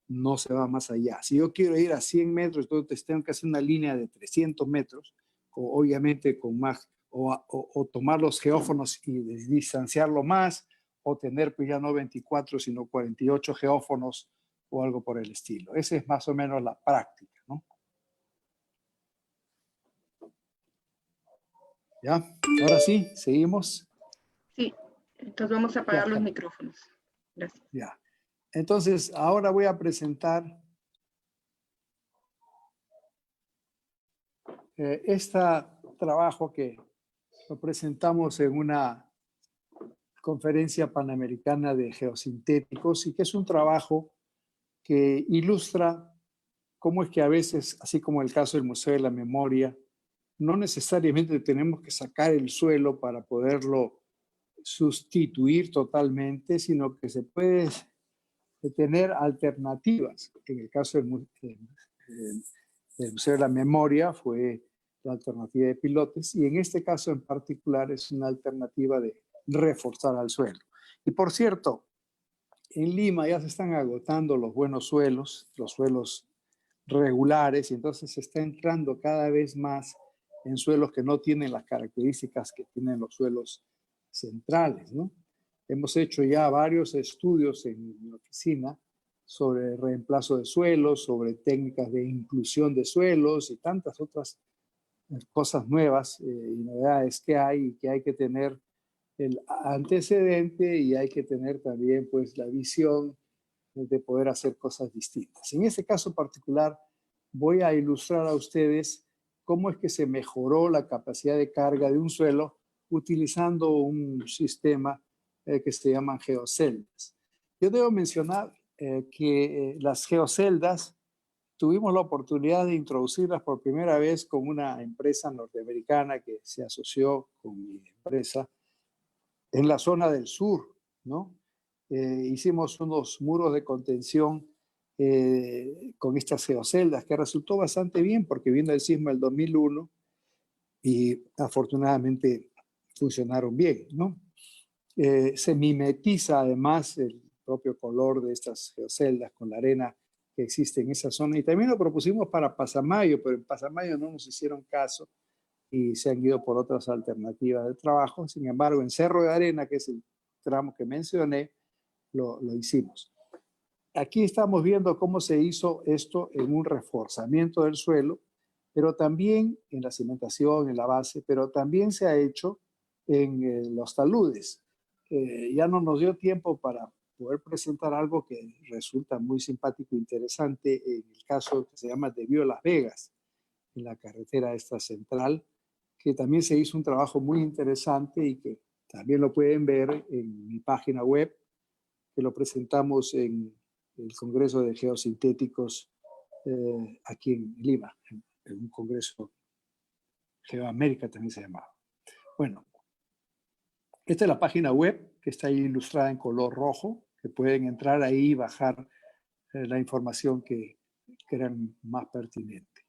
No se va más allá. Si yo quiero ir a 100 metros, entonces tengo que hacer una línea de 300 metros, obviamente con más, o tomar los geófonos y distanciarlo más, o tener pues ya no 24, sino 48 geófonos o algo por el estilo. Esa es más o menos la práctica, ¿no? ¿Ya? Ahora sí, seguimos. Sí, entonces vamos a apagar los micrófonos. Gracias. Ya. Entonces, ahora voy a presentar este trabajo que lo presentamos en una conferencia panamericana de geosintéticos y que es un trabajo que ilustra cómo es que a veces, así como el caso del Museo de la Memoria, no necesariamente tenemos que sacar el suelo para poderlo sustituir totalmente, sino que se puede tener alternativas. En el caso del Museo de la Memoria fue la alternativa de pilotes, y en este caso en particular es una alternativa de reforzar al suelo. Y por cierto, en Lima ya se están agotando los buenos suelos, los suelos regulares, y entonces se está entrando cada vez más en suelos que no tienen las características que tienen los suelos centrales, ¿no? Hemos hecho ya varios estudios en mi oficina sobre reemplazo de suelos, sobre técnicas de inclusión de suelos y tantas otras cosas nuevas y novedades que hay y que hay que tener el antecedente y hay que tener también pues la visión de poder hacer cosas distintas. En este caso particular voy a ilustrar a ustedes cómo es que se mejoró la capacidad de carga de un suelo utilizando un sistema que se llaman geoceldas. Yo debo mencionar que las geoceldas tuvimos la oportunidad de introducirlas por primera vez con una empresa norteamericana que se asoció con mi empresa en la zona del sur, ¿no? Hicimos unos muros de contención con estas geoceldas que resultó bastante bien porque vino el sismo del 2001 y afortunadamente funcionaron bien, ¿no? Se mimetiza además el propio color de estas geoceldas con la arena que existe en esa zona. Y también lo propusimos para Pasamayo, pero en Pasamayo no nos hicieron caso y se han ido por otras alternativas de trabajo. Sin embargo, en Cerro de Arena, que es el tramo que mencioné, lo hicimos. Aquí estamos viendo cómo se hizo esto en un reforzamiento del suelo, pero también en la cimentación, en la base, pero también se ha hecho en los taludes. Ya no nos dio tiempo para poder presentar algo que resulta muy simpático e interesante en el caso que se llama de Bio Las Vegas, en la carretera esta central, que también se hizo un trabajo muy interesante y que también lo pueden ver en mi página web, que lo presentamos en el Congreso de Geosintéticos aquí en Lima, en un congreso Geoamérica también se llamaba. Bueno, esta es la página web que está ahí ilustrada en color rojo, que pueden entrar ahí y bajar la información que crean más pertinente.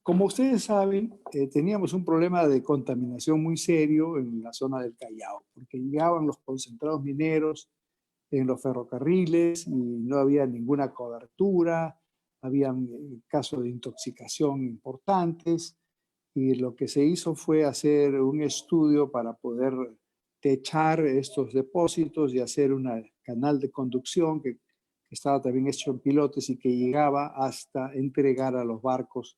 Como ustedes saben, teníamos un problema de contaminación muy serio en la zona del Callao, porque llegaban los concentrados mineros en los ferrocarriles y no había ninguna cobertura, habían casos de intoxicación importantes, y lo que se hizo fue hacer un estudio para poder techar estos depósitos y hacer un canal de conducción que estaba también hecho en pilotes y que llegaba hasta entregar a los barcos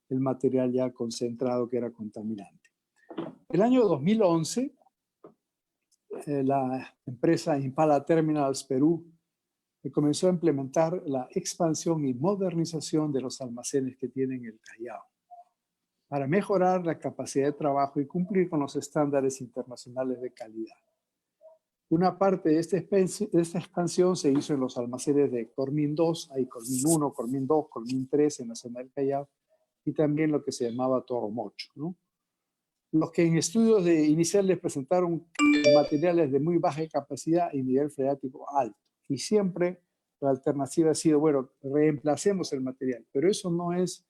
el material ya concentrado que era contaminante. El año 2011, la empresa Impala Terminals Perú comenzó a implementar la expansión y modernización de los almacenes que tienen el Callao para mejorar la capacidad de trabajo y cumplir con los estándares internacionales de calidad. Una parte de esta expansión se hizo en los almacenes de Cormín 2, hay Cormín 1, Cormín 2, Cormín 3 en la zona del Callao, y también lo que se llamaba Toromocho, ¿no? Los que en estudios iniciales presentaron materiales de muy baja capacidad y nivel freático alto. Y siempre la alternativa ha sido, bueno, reemplacemos el material, pero eso no es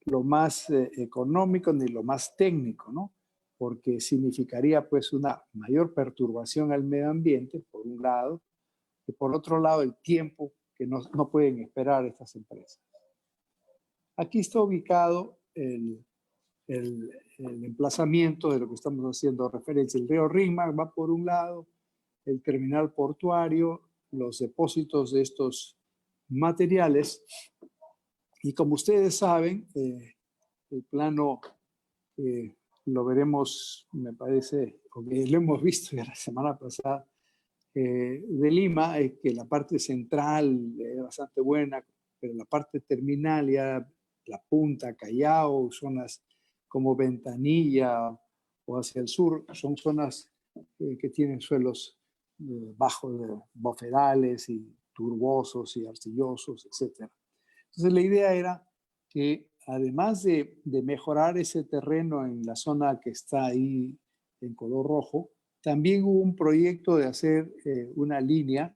lo más económico ni lo más técnico, ¿no? Porque significaría pues una mayor perturbación al medio ambiente, por un lado, y por otro lado el tiempo que no pueden esperar estas empresas. Aquí está ubicado el emplazamiento de lo que estamos haciendo referencia. El río Rímac va por un lado, el terminal portuario, los depósitos de estos materiales. Y como ustedes saben, el plano lo veremos, me parece, porque lo hemos visto ya la semana pasada, de Lima, es que la parte central es bastante buena, pero la parte terminal ya, la punta, Callao, zonas como Ventanilla o hacia el sur, son zonas que tienen suelos bajos, bofedales y turbosos y arcillosos, etc. Entonces la idea era que además de mejorar ese terreno en la zona que está ahí en color rojo, también hubo un proyecto de hacer una línea,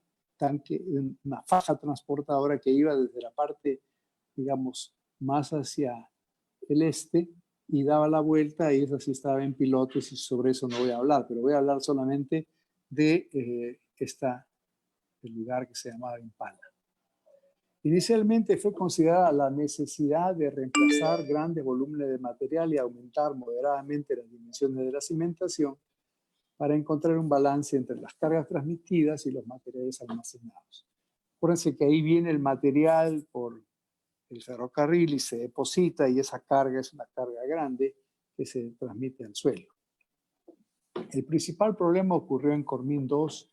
una faja transportadora que iba desde la parte, digamos, más hacia el este y daba la vuelta, y eso sí estaba en pilotos, y sobre eso no voy a hablar, pero voy a hablar solamente de el lugar que se llamaba Impala. Inicialmente fue considerada la necesidad de reemplazar grandes volúmenes de material y aumentar moderadamente las dimensiones de la cimentación para encontrar un balance entre las cargas transmitidas y los materiales almacenados. Acuérdense que ahí viene el material por el ferrocarril y se deposita, y esa carga es una carga grande que se transmite al suelo. El principal problema ocurrió en Cormín 2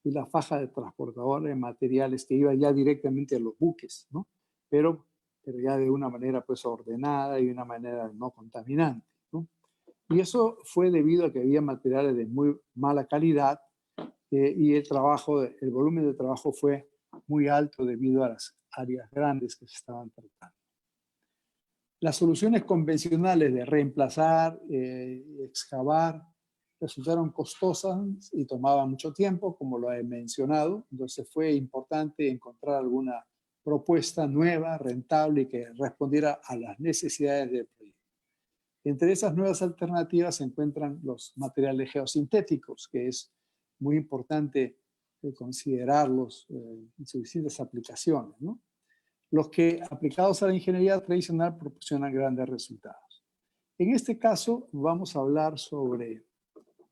y la faja de transportadores de materiales que iba ya directamente a los buques, ¿no? Pero ya de una manera pues ordenada y de una manera no contaminante, ¿no? Y eso fue debido a que había materiales de muy mala calidad, y el volumen de trabajo fue muy alto debido a las áreas grandes que se estaban tratando. Las soluciones convencionales de reemplazar, excavar, resultaron costosas y tomaban mucho tiempo, como lo he mencionado. Entonces fue importante encontrar alguna propuesta nueva, rentable y que respondiera a las necesidades del proyecto. Entre esas nuevas alternativas se encuentran los materiales geosintéticos, que es muy importante considerarlos en sus distintas aplicaciones, ¿no? Los que, aplicados a la ingeniería tradicional, proporcionan grandes resultados. En este caso, vamos a hablar sobre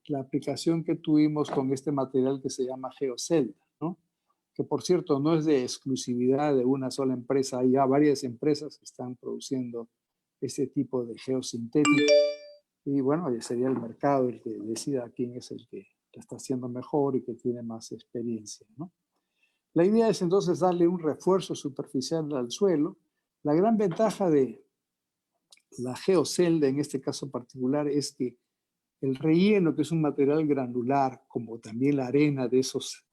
la aplicación que tuvimos con este material que se llama Geocelda, ¿no? Que por cierto no es de exclusividad de una sola empresa, hay ya varias empresas que están produciendo este tipo de geosintético, y bueno, sería el mercado el que decida quién es el que está haciendo mejor y que tiene más experiencia, ¿no? La idea es entonces darle un refuerzo superficial al suelo. La gran ventaja de la geocelda en este caso particular es que el relleno, que es un material granular, como también la arena de esos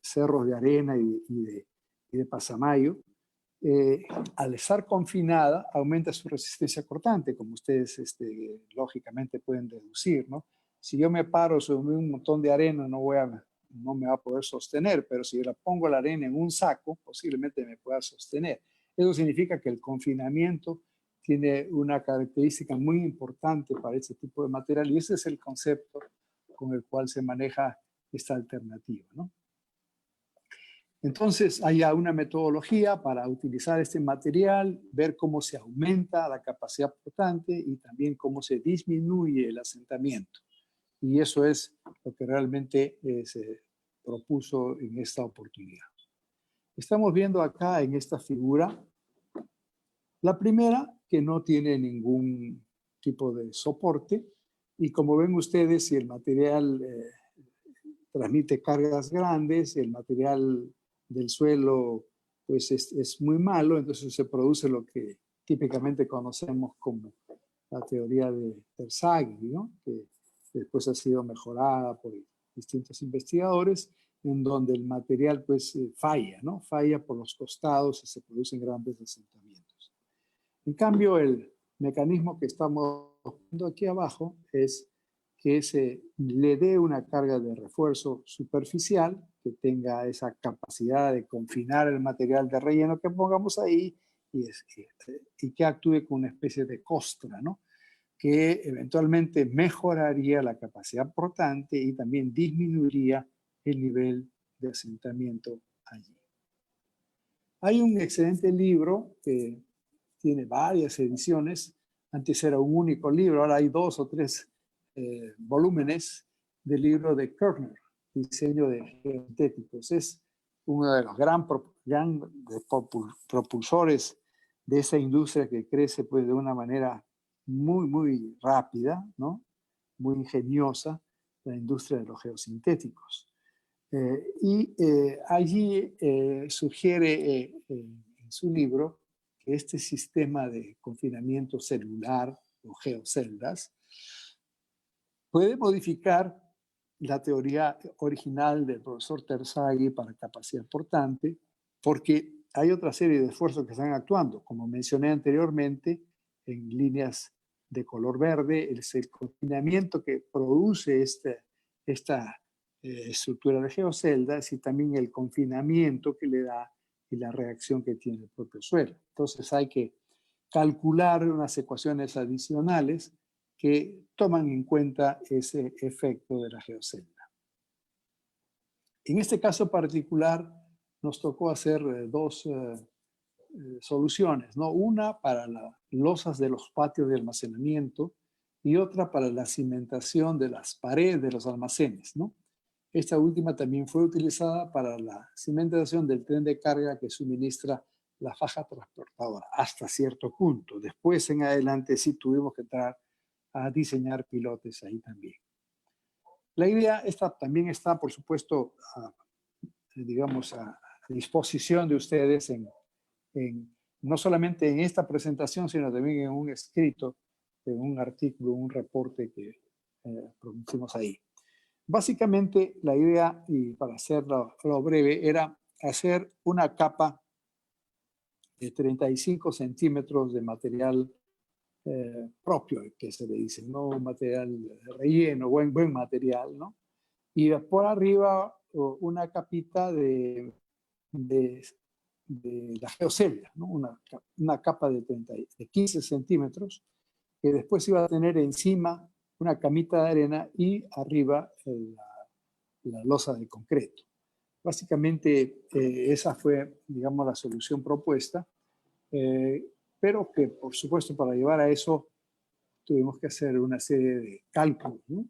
cerros de arena y de pasamayo, al estar confinada, aumenta su resistencia cortante, como ustedes lógicamente pueden deducir, ¿no? Si yo me paro sobre un montón de arena, no me va a poder sostener, pero si la pongo la arena en un saco, posiblemente me pueda sostener. Eso significa que el confinamiento tiene una característica muy importante para este tipo de material, y ese es el concepto con el cual se maneja esta alternativa, ¿no? Entonces, hay ya una metodología para utilizar este material, ver cómo se aumenta la capacidad portante y también cómo se disminuye el asentamiento. Y eso es lo que realmente se propuso en esta oportunidad. Estamos viendo acá en esta figura la primera, que no tiene ningún tipo de soporte, y como ven ustedes, si el material transmite cargas grandes, el material del suelo pues es muy malo, entonces se produce lo que típicamente conocemos como la teoría de Terzaghi, ¿no? Que después ha sido mejorada por distintos investigadores, en donde el material pues falla, ¿no? Falla por los costados y se producen grandes asentamientos. En cambio, el mecanismo que estamos viendo aquí abajo es que se le dé una carga de refuerzo superficial que tenga esa capacidad de confinar el material de relleno que pongamos ahí y que actúe con una especie de costra, ¿no? Que eventualmente mejoraría la capacidad portante y también disminuiría el nivel de asentamiento allí. Hay un excelente libro que tiene varias ediciones. Antes era un único libro, ahora hay 2 o 3 volúmenes del libro de Körner, Diseño de Geosintéticos. Es uno de los grandes propulsores de esa industria que crece pues, de una manera muy, muy rápida, ¿no? Muy ingeniosa, la industria de los geosintéticos. Allí sugiere en su libro que este sistema de confinamiento celular o geoceldas puede modificar la teoría original del profesor Terzaghi para capacidad portante, porque hay otra serie de esfuerzos que están actuando. Como mencioné anteriormente, en líneas de color verde, es el confinamiento que produce esta estructura de geoceldas y también el confinamiento que le da y la reacción que tiene el propio suelo. Entonces hay que calcular unas ecuaciones adicionales que toman en cuenta ese efecto de la geocelda. En este caso particular nos tocó hacer dos soluciones, ¿no? Una para las losas de los patios de almacenamiento y otra para la cimentación de las paredes de los almacenes, ¿no? Esta última también fue utilizada para la cimentación del tren de carga que suministra la faja transportadora hasta cierto punto. Después en adelante sí tuvimos que entrar a diseñar pilotes ahí también. La idea esta también está, por supuesto, digamos, a disposición de ustedes no solamente en esta presentación, sino también en un escrito, en un artículo, un reporte que producimos ahí. Básicamente, la idea, y para hacerlo breve, era hacer una capa de 35 centímetros de material propio, que se le dice, no un material relleno, buen material, ¿no? Y por arriba una capita de la geocelda, ¿no? Una capa de 15 centímetros, que después iba a tener encima una camita de arena y arriba la losa de concreto. Básicamente esa fue, digamos, la solución propuesta, pero que por supuesto para llevar a eso tuvimos que hacer una serie de cálculos, ¿no?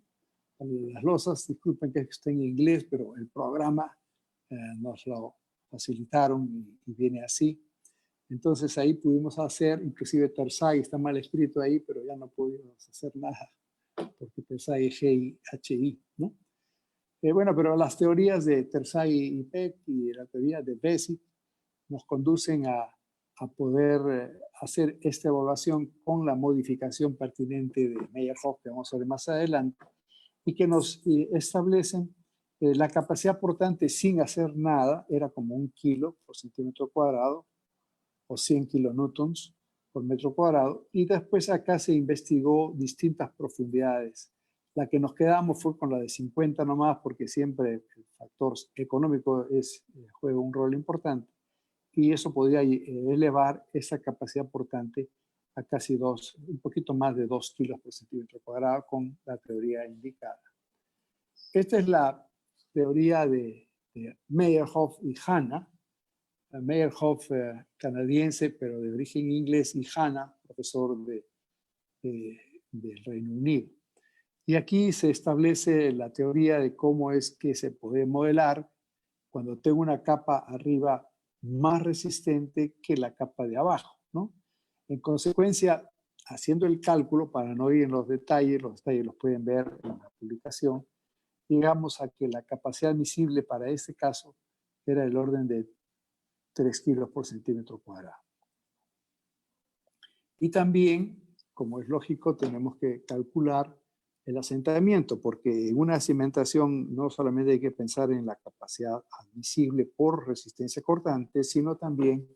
Las losas, disculpen que esté en inglés, pero el programa nos lo facilitaron y viene así. Entonces ahí pudimos hacer, inclusive Tersay está mal escrito ahí, pero ya no pudimos hacer nada, porque Tersay es GI, ¿no? Bueno, pero las teorías de Tersay y Peck y la teoría de Bessick nos conducen a poder hacer esta evaluación con la modificación pertinente de Meyerhof, que vamos a ver más adelante, y que nos establecen la capacidad portante sin hacer nada, era como 1 kilo por centímetro cuadrado, o 100 kilonewtons por metro cuadrado, y después acá se investigó distintas profundidades. La que nos quedamos fue con la de 50 nomás, porque siempre el factor económico juega un rol importante, y eso podría elevar esa capacidad portante a casi un poquito más de 2 kilos por centímetro cuadrado con la teoría indicada. Esta es la teoría de Meyerhof y Hanna. Meyerhof, canadiense, pero de origen inglés, y Hanna, profesor del Reino Unido. Y aquí se establece la teoría de cómo es que se puede modelar cuando tengo una capa arriba más resistente que la capa de abajo, ¿no? En consecuencia, haciendo el cálculo, para no ir en los detalles los pueden ver en la publicación, llegamos a que la capacidad admisible para este caso era del orden de 3 kilos por centímetro cuadrado. Y también, como es lógico, tenemos que calcular el asentamiento, porque en una cimentación no solamente hay que pensar en la capacidad admisible por resistencia cortante, sino también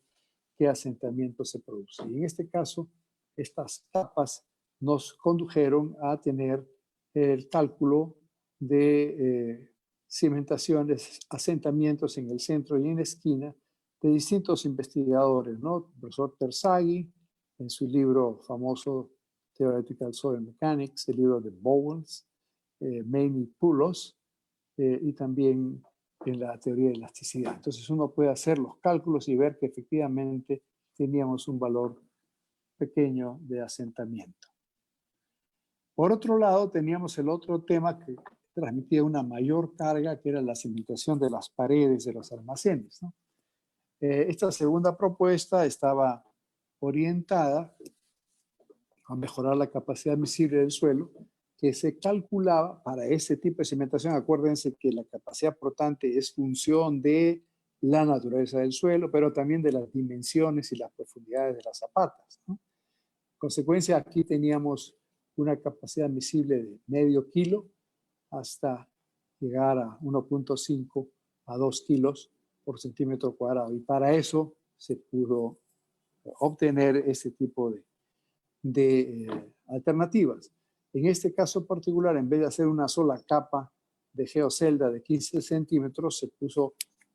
qué asentamiento se produce. Y en este caso, estas capas nos condujeron a tener el cálculo de cimentaciones, asentamientos en el centro y en la esquina de distintos investigadores, ¿no? El profesor Terzaghi, en su libro famoso Theoretical Soil Mechanics, el libro de Bowles, Maney Poulos, y también en la teoría de elasticidad. Entonces uno puede hacer los cálculos y ver que efectivamente teníamos un valor pequeño de asentamiento. Por otro lado, teníamos el otro tema que transmitía una mayor carga, que era la cimentación de las paredes de los almacenes, ¿no? Esta segunda propuesta estaba orientada a mejorar la capacidad admisible del suelo, que se calculaba para ese tipo de cimentación. Acuérdense que la capacidad portante es función de la naturaleza del suelo, pero también de las dimensiones y las profundidades de las zapatas, ¿no? En consecuencia, aquí teníamos una capacidad admisible de medio kilo hasta llegar a 1.5 a 2 kilos por centímetro cuadrado. Y para eso se pudo obtener este tipo de alternativas. En este caso particular, en vez de hacer una sola capa de geocelda de 15 centímetros, se puso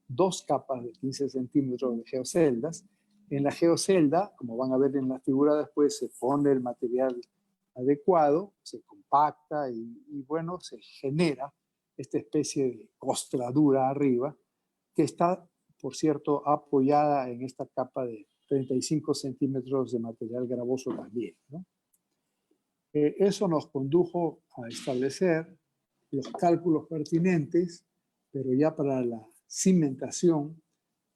2 capas de 15 centímetros de geoceldas, En la geocelda, como van a ver en la figura después, se pone el material adecuado, se compacta y bueno, se genera esta especie de costra dura arriba, que está, por cierto, apoyada en esta capa de 35 centímetros de material gravoso también, ¿no? Eso nos condujo a establecer los cálculos pertinentes, pero ya para la cimentación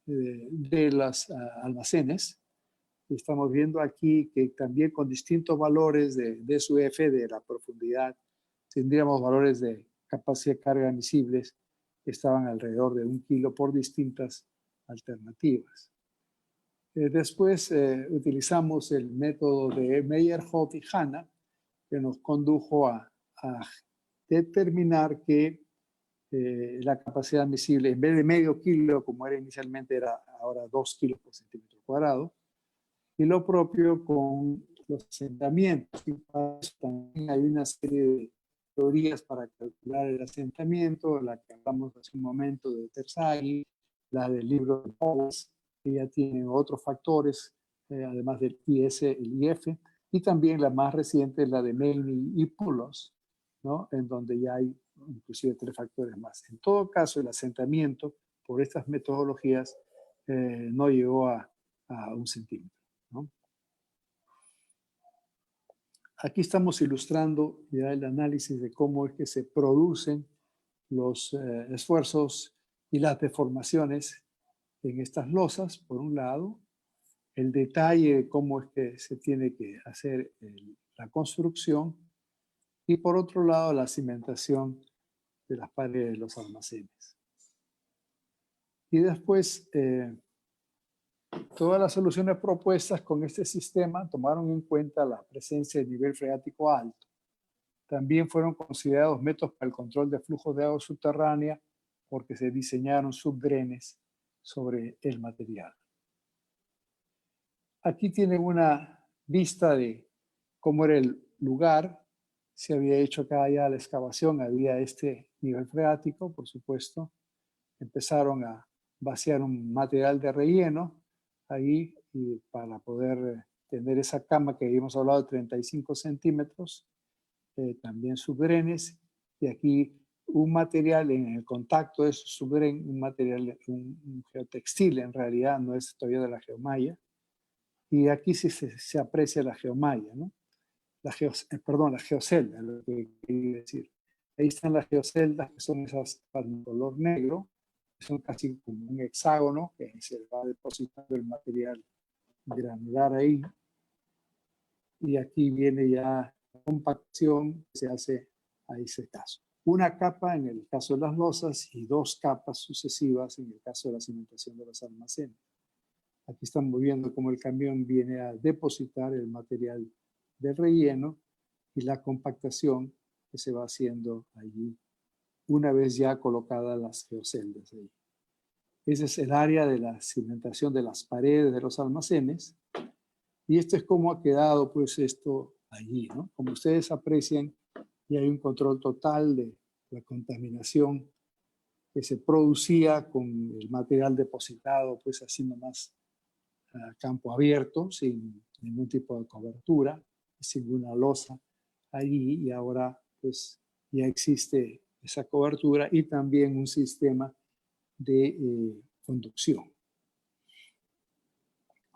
de los almacenes. Estamos viendo aquí que también con distintos valores de DSUF, de la profundidad, tendríamos valores de capacidad de carga admisibles que estaban alrededor de 1 kilo por distintas alternativas. Después utilizamos el método de Meyerhoff y Hanna, que nos condujo a determinar que la capacidad admisible, en vez de medio kilo, como era inicialmente, era ahora 2 kilos por centímetro cuadrado. Y lo propio con los asentamientos. Y para eso también hay una serie de teorías para calcular el asentamiento, la que hablamos hace un momento de Terzaghi, la del libro de Powers, que ya tienen otros factores, además del IS, el IF, y también la más reciente, la de Melny y Poulos, ¿no? En donde ya hay inclusive 3 factores más. En todo caso, el asentamiento, por estas metodologías, no llegó a 1 centímetro, ¿no? Aquí estamos ilustrando ya el análisis de cómo es que se producen los esfuerzos y las deformaciones en estas losas, por un lado, el detalle de cómo es que se tiene que hacer la construcción, y por otro lado la cimentación de las paredes de los almacenes. Y después, todas las soluciones propuestas con este sistema tomaron en cuenta la presencia de nivel freático alto. También fueron considerados métodos para el control de flujos de agua subterránea porque se diseñaron subdrenes sobre el material. Aquí tienen una vista de cómo era el lugar. Se había hecho acá ya la excavación, había este nivel freático, por supuesto. Empezaron a vaciar un material de relleno ahí y para poder tener esa cama que habíamos hablado de 35 centímetros, también subdrenes, y aquí un material en el contacto de esos subdren, un material, un geotextil en realidad, no es todavía de la geomalla, y aquí sí se aprecia la geomalla, ¿no? La geocelda, lo que quería decir. Ahí están las geoceldas, que son esas de color negro, que son casi como un hexágono, que se va depositando el material granular ahí. Y aquí viene ya la compacción que se hace a ese caso. Una capa en el caso de las losas y 2 capas sucesivas en el caso de la cimentación de los almacenes. Aquí estamos viendo cómo el camión viene a depositar el material del relleno y la compactación que se va haciendo allí una vez ya colocadas las geoceldas ahí. Ese es el área de la cimentación de las paredes de los almacenes. Y esto es cómo ha quedado pues esto allí, ¿no? Como ustedes aprecian, y hay un control total de la contaminación que se producía con el material depositado pues así nomás a campo abierto, sin ningún tipo de cobertura, sin una losa allí, y ahora pues ya existe esa cobertura y también un sistema de conducción.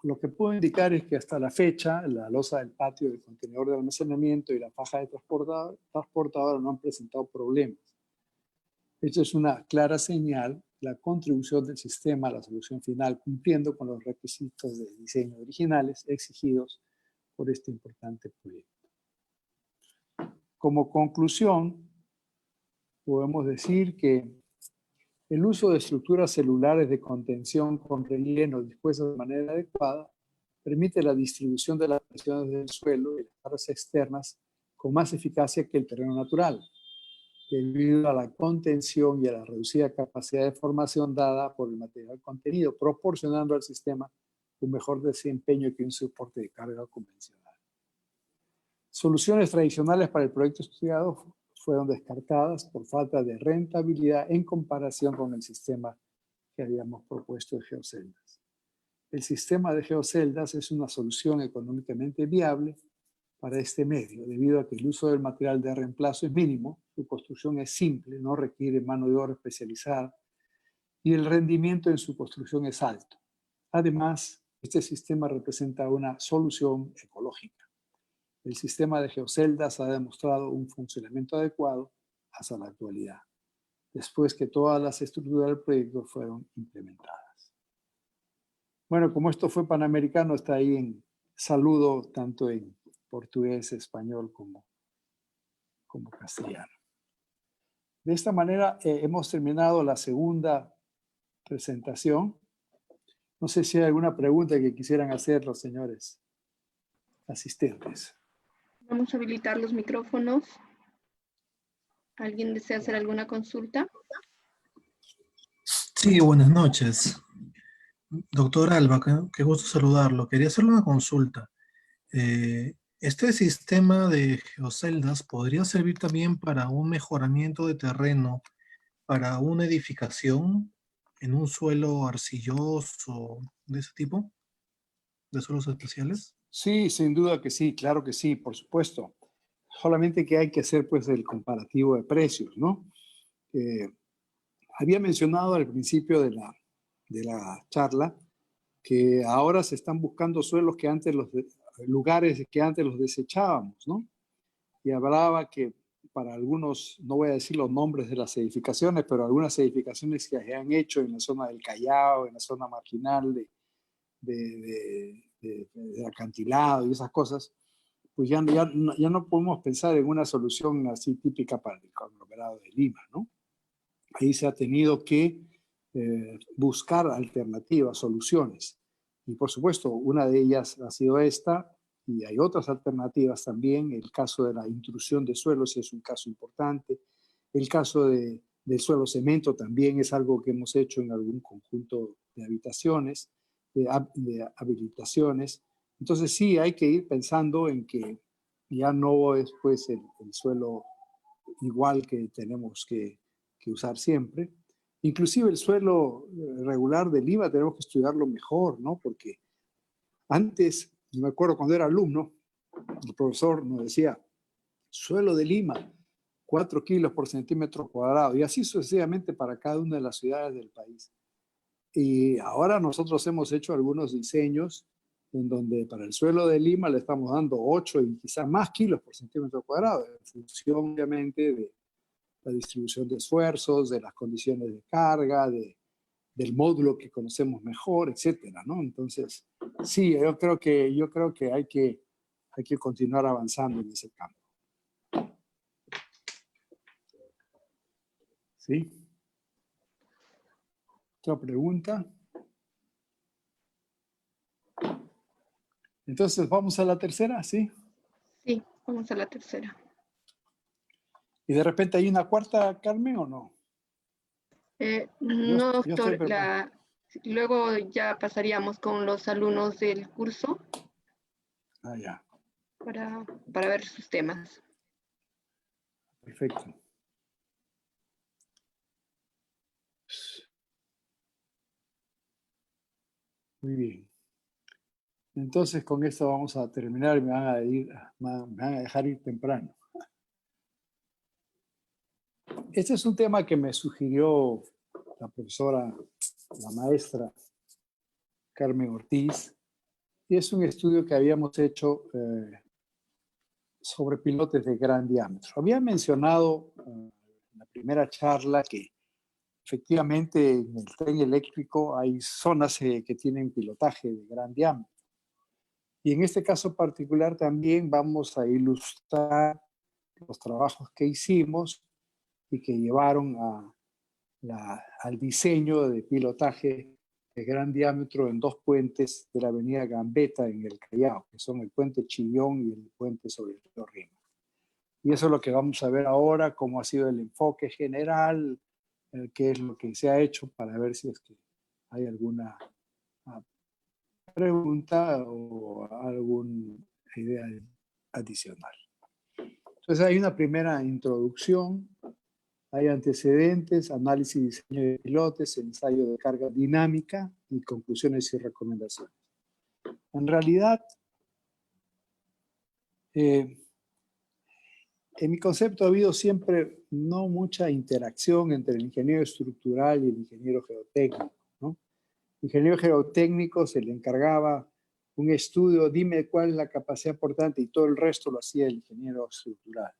Lo que puedo indicar es que hasta la fecha la losa del patio del contenedor de almacenamiento y la faja de transportadora no han presentado problemas. Esto es una clara señal de la contribución del sistema a la solución final, cumpliendo con los requisitos de diseño originales exigidos por este importante proyecto. Como conclusión, podemos decir que el uso de estructuras celulares de contención con relleno dispuestas de manera adecuada permite la distribución de las presiones del suelo y las cargas externas con más eficacia que el terreno natural, debido a la contención y a la reducida capacidad de formación dada por el material contenido, proporcionando al sistema un mejor desempeño que un soporte de carga convencional. Soluciones tradicionales para el proyecto estudiado fueron descartadas por falta de rentabilidad en comparación con el sistema que habíamos propuesto de geoceldas. el sistema de geoceldas es una solución económicamente viable para este medio, debido a que el uso del material de reemplazo es mínimo, su construcción es simple, no requiere mano de obra especializada y el rendimiento en su construcción es alto. Además, este sistema representa una solución ecológica. El sistema de geoceldas ha demostrado un funcionamiento adecuado hasta la actualidad, después que todas las estructuras del proyecto fueron implementadas. Bueno, como esto fue panamericano, está ahí en saludo tanto en portugués, español como castellano. De esta manera hemos terminado la segunda presentación. No sé si hay alguna pregunta que quisieran hacer los señores asistentes. Vamos a habilitar los micrófonos. ¿Alguien desea hacer alguna consulta? Sí, buenas noches. Doctor Alba, qué gusto saludarlo. Quería hacerle una consulta. ¿Este sistema de geoceldas podría servir también para un mejoramiento de terreno para una edificación en un suelo arcilloso de ese tipo? ¿De suelos especiales? Sí, sin duda que sí, claro que sí, por supuesto. Solamente que hay que hacer pues el comparativo de precios, ¿no? Había mencionado al principio de la charla que ahora se están buscando suelos que antes lugares que antes los desechábamos, ¿no? Y hablaba que para algunos, no voy a decir los nombres de las edificaciones, pero algunas edificaciones que se han hecho en la zona del Callao, en la zona marginal de acantilado y esas cosas, pues ya no podemos pensar en una solución así típica para el conglomerado de Lima, ¿no? Ahí se ha tenido que buscar alternativas, soluciones. Y por supuesto, una de ellas ha sido esta, y hay otras alternativas también. El caso de la intrusión de suelos es un caso importante. El caso del suelo cemento también es algo que hemos hecho en algún conjunto de habitaciones, de habilitaciones. Entonces sí, hay que ir pensando en que ya no es pues el suelo igual que tenemos que usar siempre. Inclusive el suelo regular de Lima tenemos que estudiarlo mejor, ¿no? Porque antes, me acuerdo cuando era alumno, el profesor nos decía, suelo de Lima, 4 kilos por centímetro cuadrado, y así sucesivamente para cada una de las ciudades del país. Y ahora nosotros hemos hecho algunos diseños en donde para el suelo de Lima le estamos dando 8 y quizás más kilos por centímetro cuadrado, en función obviamente de la distribución de esfuerzos, de las condiciones de carga, del módulo que conocemos mejor, etcétera, ¿no? Entonces, sí, yo creo que hay que continuar avanzando en ese campo. ¿Sí? ¿Otra pregunta? Entonces, ¿vamos a la tercera? ¿Sí? Sí, vamos a la tercera. ¿Y de repente hay una cuarta, Carmen, o no? No, yo estoy doctor. Luego ya pasaríamos con los alumnos del curso Ah, ya. para ver sus temas. Perfecto. Muy bien. Entonces, con esto vamos a terminar y me van a dejar ir temprano. Este es un tema que me sugirió la profesora, la maestra Carmen Ortiz, y es un estudio que habíamos hecho sobre pilotes de gran diámetro. Había mencionado en la primera charla que efectivamente en el tren eléctrico hay zonas que tienen pilotaje de gran diámetro. Y en este caso particular también vamos a ilustrar los trabajos que hicimos y que llevaron al diseño de pilotaje de gran diámetro en 2 puentes de la avenida Gambetta en el Callao, que son el puente Chillón y el puente sobre el río Rima. Y eso es lo que vamos a ver ahora, cómo ha sido el enfoque general, qué es lo que se ha hecho para ver si es que hay alguna pregunta o alguna idea adicional. Entonces hay una primera introducción Hay antecedentes, análisis y diseño de pilotes, ensayo de carga dinámica y conclusiones y recomendaciones. En realidad, en mi concepto ha habido siempre no mucha interacción entre el ingeniero estructural y el ingeniero geotécnico, ¿no? El ingeniero geotécnico se le encargaba un estudio, dime cuál es la capacidad portante, y todo el resto lo hacía el ingeniero estructural.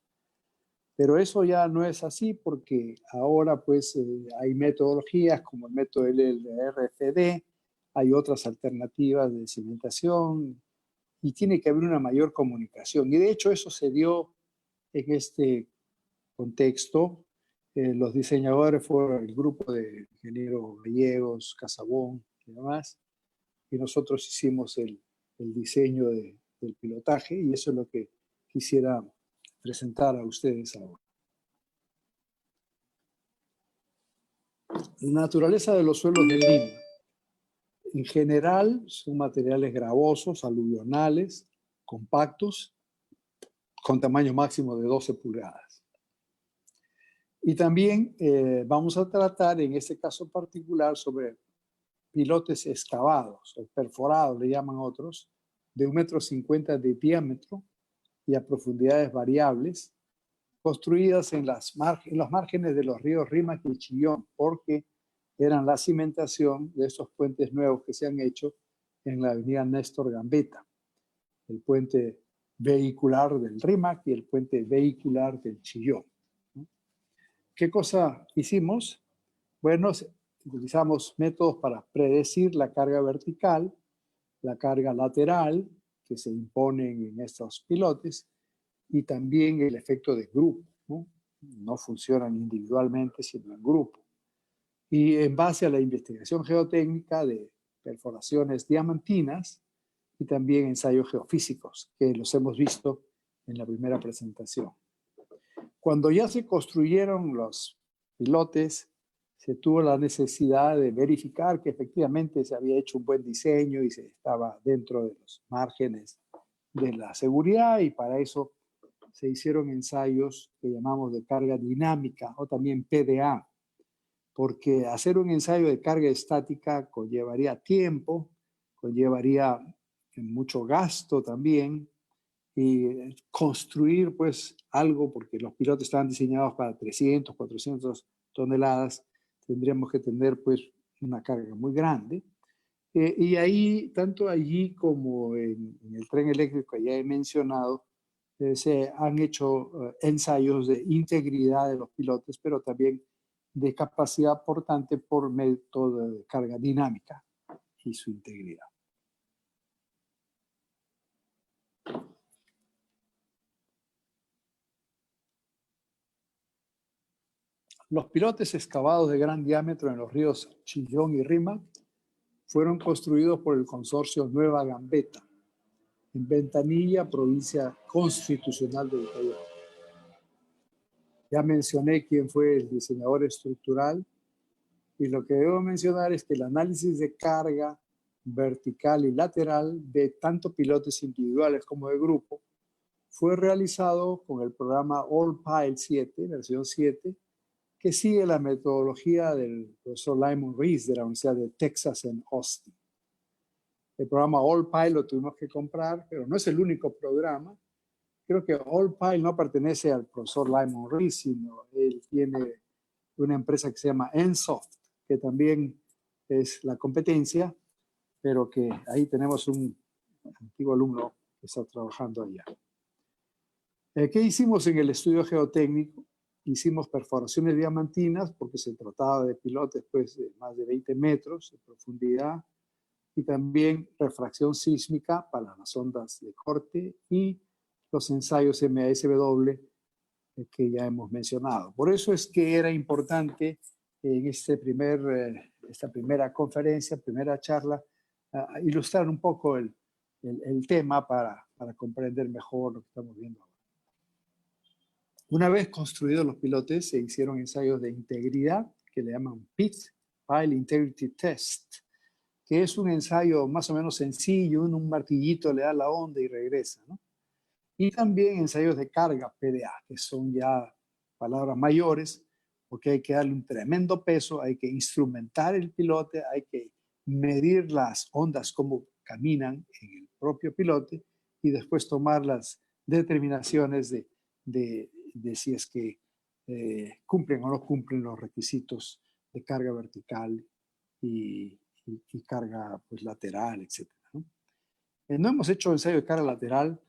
Pero eso ya no es así porque ahora pues hay metodologías como el método LLRFD, hay otras alternativas de cimentación y tiene que haber una mayor comunicación. Y de hecho eso se dio en este contexto. Los diseñadores fueron el grupo de ingenieros gallegos, Casabón y demás, y nosotros hicimos el diseño del pilotaje y eso es lo que quisiera presentar a ustedes ahora. La naturaleza de los suelos de Lima. En general son materiales gravosos, aluvionales, compactos, con tamaño máximo de 12 pulgadas. Y también vamos a tratar en este caso particular sobre pilotes excavados o perforados, le llaman otros, de 1,50 m de diámetro y a profundidades variables, construidas en los márgenes de los ríos Rímac y Chillón, porque eran la cimentación de estos puentes nuevos que se han hecho en la avenida Néstor Gambetta, el puente vehicular del Rímac y el puente vehicular del Chillón. ¿Qué cosa hicimos? Bueno, utilizamos métodos para predecir la carga vertical, la carga lateral que se imponen en estos pilotes y también el efecto de grupo, ¿no? No funcionan individualmente, sino en grupo. Y en base a la investigación geotécnica de perforaciones diamantinas y también ensayos geofísicos, que los hemos visto en la primera presentación. Cuando ya se construyeron los pilotes, se tuvo la necesidad de verificar que efectivamente se había hecho un buen diseño y se estaba dentro de los márgenes de la seguridad, y para eso se hicieron ensayos que llamamos de carga dinámica o también PDA, porque hacer un ensayo de carga estática conllevaría tiempo, conllevaría mucho gasto también, y construir pues algo, porque los pilotos estaban diseñados para 300, 400 toneladas, tendríamos que tener pues una carga muy grande. Y ahí, tanto allí como en el tren eléctrico que ya he mencionado, se han hecho ensayos de integridad de los pilotes, pero también de capacidad portante por método de carga dinámica y su integridad. Los pilotes excavados de gran diámetro en los ríos Chillón y Rímac fueron construidos por el consorcio Nueva Gambetta, en Ventanilla, provincia constitucional de Ucayali. Ya mencioné quién fue el diseñador estructural, y lo que debo mencionar es que el análisis de carga vertical y lateral de tanto pilotes individuales como de grupo fue realizado con el programa All-Pile 7, versión 7, que sigue la metodología del profesor Lyman Rees de la Universidad de Texas en Austin. El programa All-Pile lo tuvimos que comprar, pero no es el único programa. Creo que All-Pile no pertenece al profesor Lyman Rees, sino él tiene una empresa que se llama Ensoft, que también es la competencia, pero que ahí tenemos un antiguo alumno que está trabajando allá. ¿Qué hicimos en el estudio geotécnico? Hicimos perforaciones diamantinas porque se trataba de pilotes pues, de más de 20 metros de profundidad, y también refracción sísmica para las ondas de corte y los ensayos MASW que ya hemos mencionado. Por eso es que era importante en esta primera conferencia, primera charla, ilustrar un poco el tema para comprender mejor lo que estamos viendo ahora. Una vez construidos los pilotes, se hicieron ensayos de integridad que le llaman PIT, Pile Integrity Test, que es un ensayo más o menos sencillo, un martillito le da la onda y regresa, ¿no? Y también ensayos de carga, PDA, que son ya palabras mayores, porque hay que darle un tremendo peso, hay que instrumentar el pilote, hay que medir las ondas, cómo caminan en el propio pilote, y después tomar las determinaciones de si es que cumplen o no cumplen los requisitos de carga vertical y carga pues, lateral, etc. ¿no? No hemos hecho ensayo de carga lateral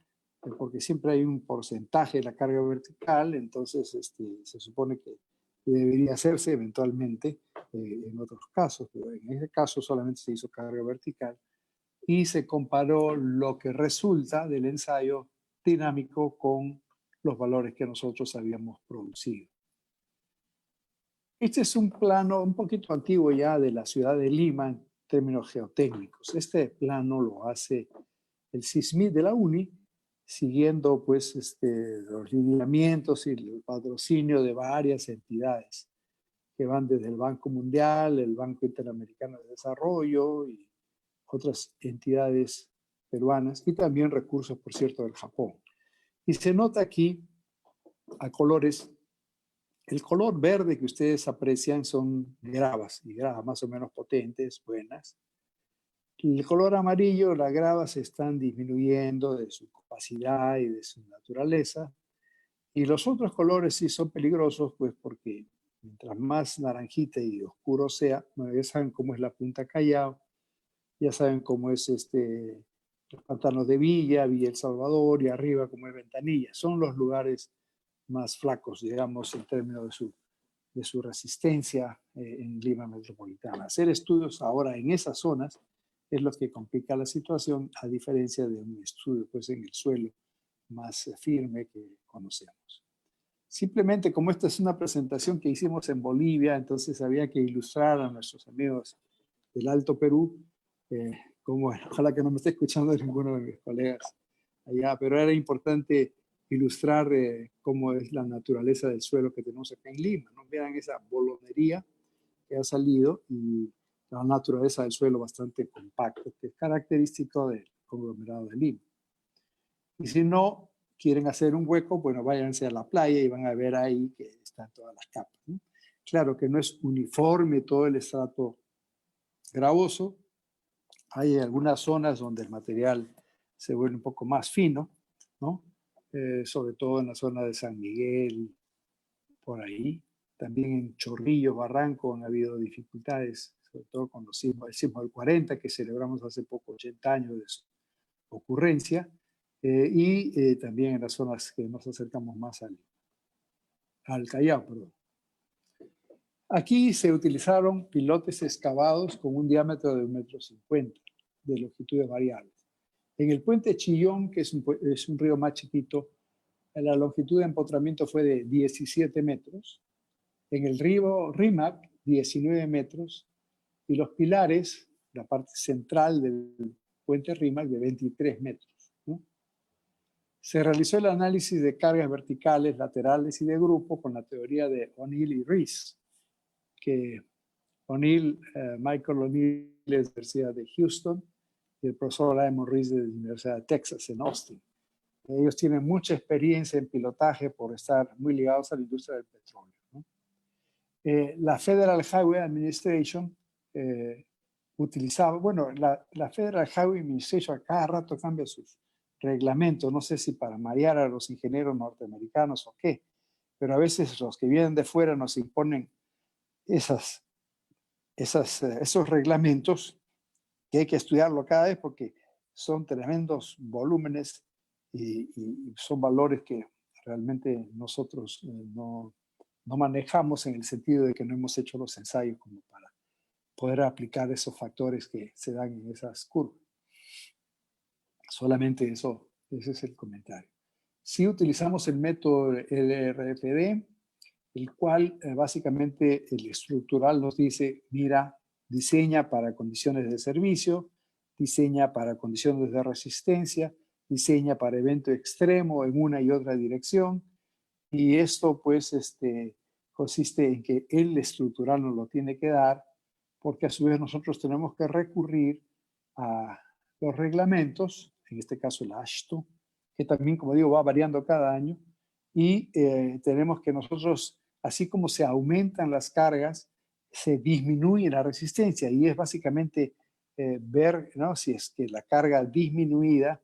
porque siempre hay un porcentaje de la carga vertical, entonces se supone que debería hacerse eventualmente en otros casos, pero en este caso solamente se hizo carga vertical y se comparó lo que resulta del ensayo dinámico con los valores que nosotros habíamos producido. Este es un plano un poquito antiguo ya de la ciudad de Lima en términos geotécnicos. Este plano lo hace el SISMIT de la UNI, siguiendo pues los lineamientos y el patrocinio de varias entidades que van desde el Banco Mundial, el Banco Interamericano de Desarrollo y otras entidades peruanas y también recursos, por cierto, del Japón. Y se nota aquí a colores, el color verde que ustedes aprecian son gravas, y gravas más o menos potentes, buenas. El color amarillo, las gravas están disminuyendo de su capacidad y de su naturaleza. Y los otros colores sí son peligrosos, pues porque mientras más naranjita y oscuro sea, bueno, ya saben cómo es la Punta Callao, ya saben cómo es los pantanos de Villa El Salvador, y arriba como es Ventanilla. Son los lugares más flacos, digamos, en términos de su resistencia en Lima metropolitana. Hacer estudios ahora en esas zonas es lo que complica la situación, a diferencia de un estudio pues, en el suelo más firme que conocemos. Simplemente, como esta es una presentación que hicimos en Bolivia, entonces había que ilustrar a nuestros amigos del Alto Perú, como ojalá que no me esté escuchando ninguno de mis colegas allá, pero era importante ilustrar cómo es la naturaleza del suelo que tenemos acá en Lima, ¿no? Vean esa bolonería que ha salido y la naturaleza del suelo bastante compacto, que es característico del conglomerado de Lima. Y si no quieren hacer un hueco, bueno, váyanse a la playa y van a ver ahí que están todas las capas, ¿no? Claro que no es uniforme todo el estrato gravoso. Hay algunas zonas donde el material se vuelve un poco más fino, ¿no? Sobre todo en la zona de San Miguel, por ahí. También en Chorrillos, Barranco, han habido dificultades, sobre todo con el sismo del 40, que celebramos hace poco 80 años de su ocurrencia, y también en las zonas que nos acercamos más al Callao, perdón. Aquí se utilizaron pilotes excavados con un diámetro de 1,50 m, de longitudes variables. En el puente Chillón, que es un río más chiquito, la longitud de empotramiento fue de 17 metros. En el río Rímac, 19 metros. Y los pilares, la parte central del puente Rímac, de 23 metros. ¿No? Se realizó el análisis de cargas verticales, laterales y de grupo con la teoría de O'Neill y Rees, que Michael O'Neill de la Universidad de Houston y el profesor Raymond Rees de la Universidad de Texas en Austin. Ellos tienen mucha experiencia en pilotaje por estar muy ligados a la industria del petróleo, ¿no? La Federal Highway Administration utilizaba, bueno, la Federal Highway Administration a cada rato cambia sus reglamentos, no sé si para marear a los ingenieros norteamericanos o qué, pero a veces los que vienen de fuera nos imponen esos reglamentos que hay que estudiarlo cada vez porque son tremendos volúmenes y son valores que realmente nosotros no manejamos, en el sentido de que no hemos hecho los ensayos como para poder aplicar esos factores que se dan en esas curvas. Solamente eso, ese es el comentario. Sí utilizamos el método LRFD, el cual básicamente el estructural nos dice, mira, diseña para condiciones de servicio, diseña para condiciones de resistencia, diseña para evento extremo en una y otra dirección, y esto pues consiste en que el estructural nos lo tiene que dar, porque a su vez nosotros tenemos que recurrir a los reglamentos, en este caso el AASHTO, que también, como digo, va variando cada año, y tenemos que nosotros así como se aumentan las cargas, se disminuye la resistencia, y es básicamente ver, ¿no?, si es que la carga disminuida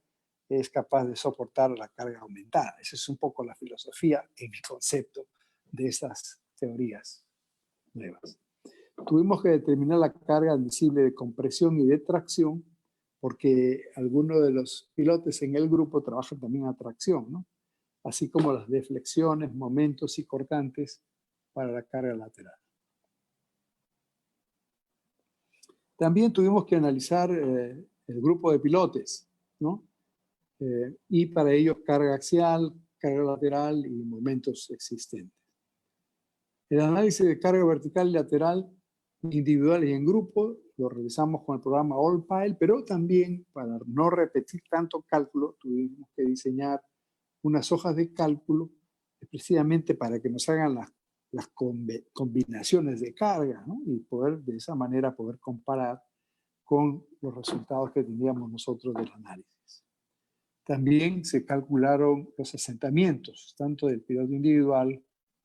es capaz de soportar la carga aumentada. Esa es un poco la filosofía en el concepto de estas teorías nuevas. Tuvimos que determinar la carga admisible de compresión y de tracción, porque algunos de los pilotes en el grupo trabajan también a tracción, ¿no?, así como las deflexiones, momentos y cortantes para la carga lateral. También tuvimos que analizar el grupo de pilotes, ¿no? Y para ello carga axial, carga lateral y momentos existentes. El análisis de carga vertical y lateral, individual y en grupo, lo realizamos con el programa AllPile, pero también para no repetir tanto cálculo, tuvimos que diseñar unas hojas de cálculo precisamente para que nos hagan las combinaciones de carga, ¿no?, y poder de esa manera poder comparar con los resultados que teníamos nosotros del análisis. También se calcularon los asentamientos, tanto del piloto individual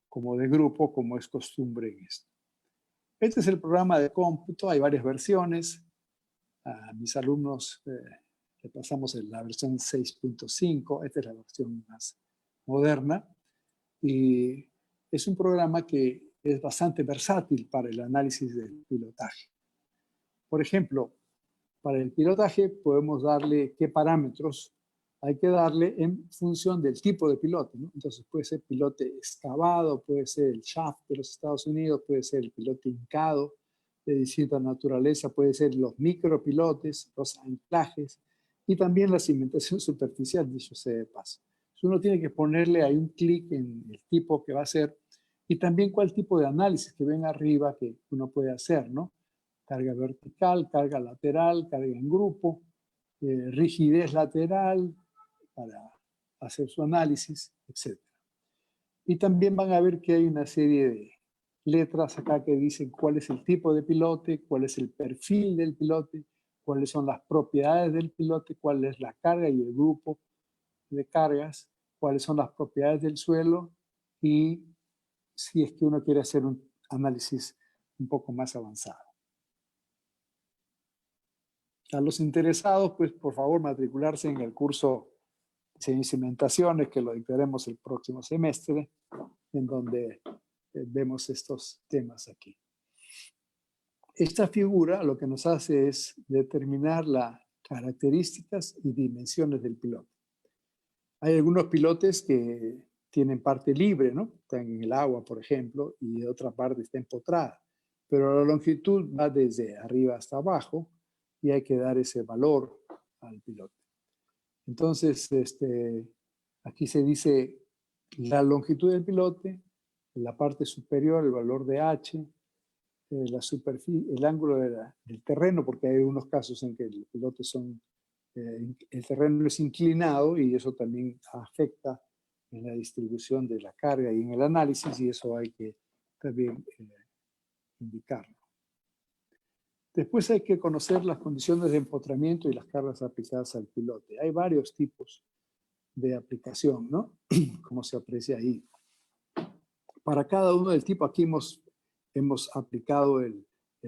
como de grupo, como es costumbre en esto. Este es el programa de cómputo, hay varias versiones. A mis alumnos le pasamos la versión 6.5, esta es la versión más moderna, y es un programa que es bastante versátil para el análisis del pilotaje. Por ejemplo, para el pilotaje podemos darle qué parámetros hay que darle en función del tipo de pilote, ¿no? Entonces puede ser pilote excavado, puede ser el shaft de los Estados Unidos, puede ser el pilote hincado de distinta naturaleza, puede ser los micropilotes, los anclajes y también la cimentación superficial, dicho sea de paso. Entonces uno tiene que ponerle ahí un clic en el tipo que va a hacer y también cuál tipo de análisis que ven arriba que uno puede hacer, ¿no? Carga vertical, carga lateral, carga en grupo, rigidez lateral para hacer su análisis, etc. Y también van a ver que hay una serie de letras acá que dicen cuál es el tipo de pilote, cuál es el perfil del pilote, cuáles son las propiedades del pilote, cuál es la carga y el grupo de cargas, cuáles son las propiedades del suelo y si es que uno quiere hacer un análisis un poco más avanzado. A los interesados, pues por favor matricularse en el curso de cimentaciones que lo dictaremos el próximo semestre, en donde vemos estos temas aquí. Esta figura lo que nos hace es determinar las características y dimensiones del pilote. Hay algunos pilotes que tienen parte libre, ¿no? Están en el agua, por ejemplo, y de otra parte está empotrada. Pero la longitud va desde arriba hasta abajo y hay que dar ese valor al pilote. Entonces, aquí se dice la longitud del pilote, la parte superior, el valor de H, la superficie, el ángulo del terreno, porque hay unos casos en que el pilote el terreno es inclinado y eso también afecta en la distribución de la carga y en el análisis, y eso hay que también indicarlo. Después hay que conocer las condiciones de empotramiento y las cargas aplicadas al pilote. Hay varios tipos de aplicación, ¿no? Como se aprecia ahí. Para cada uno del tipo, aquí hemos aplicado el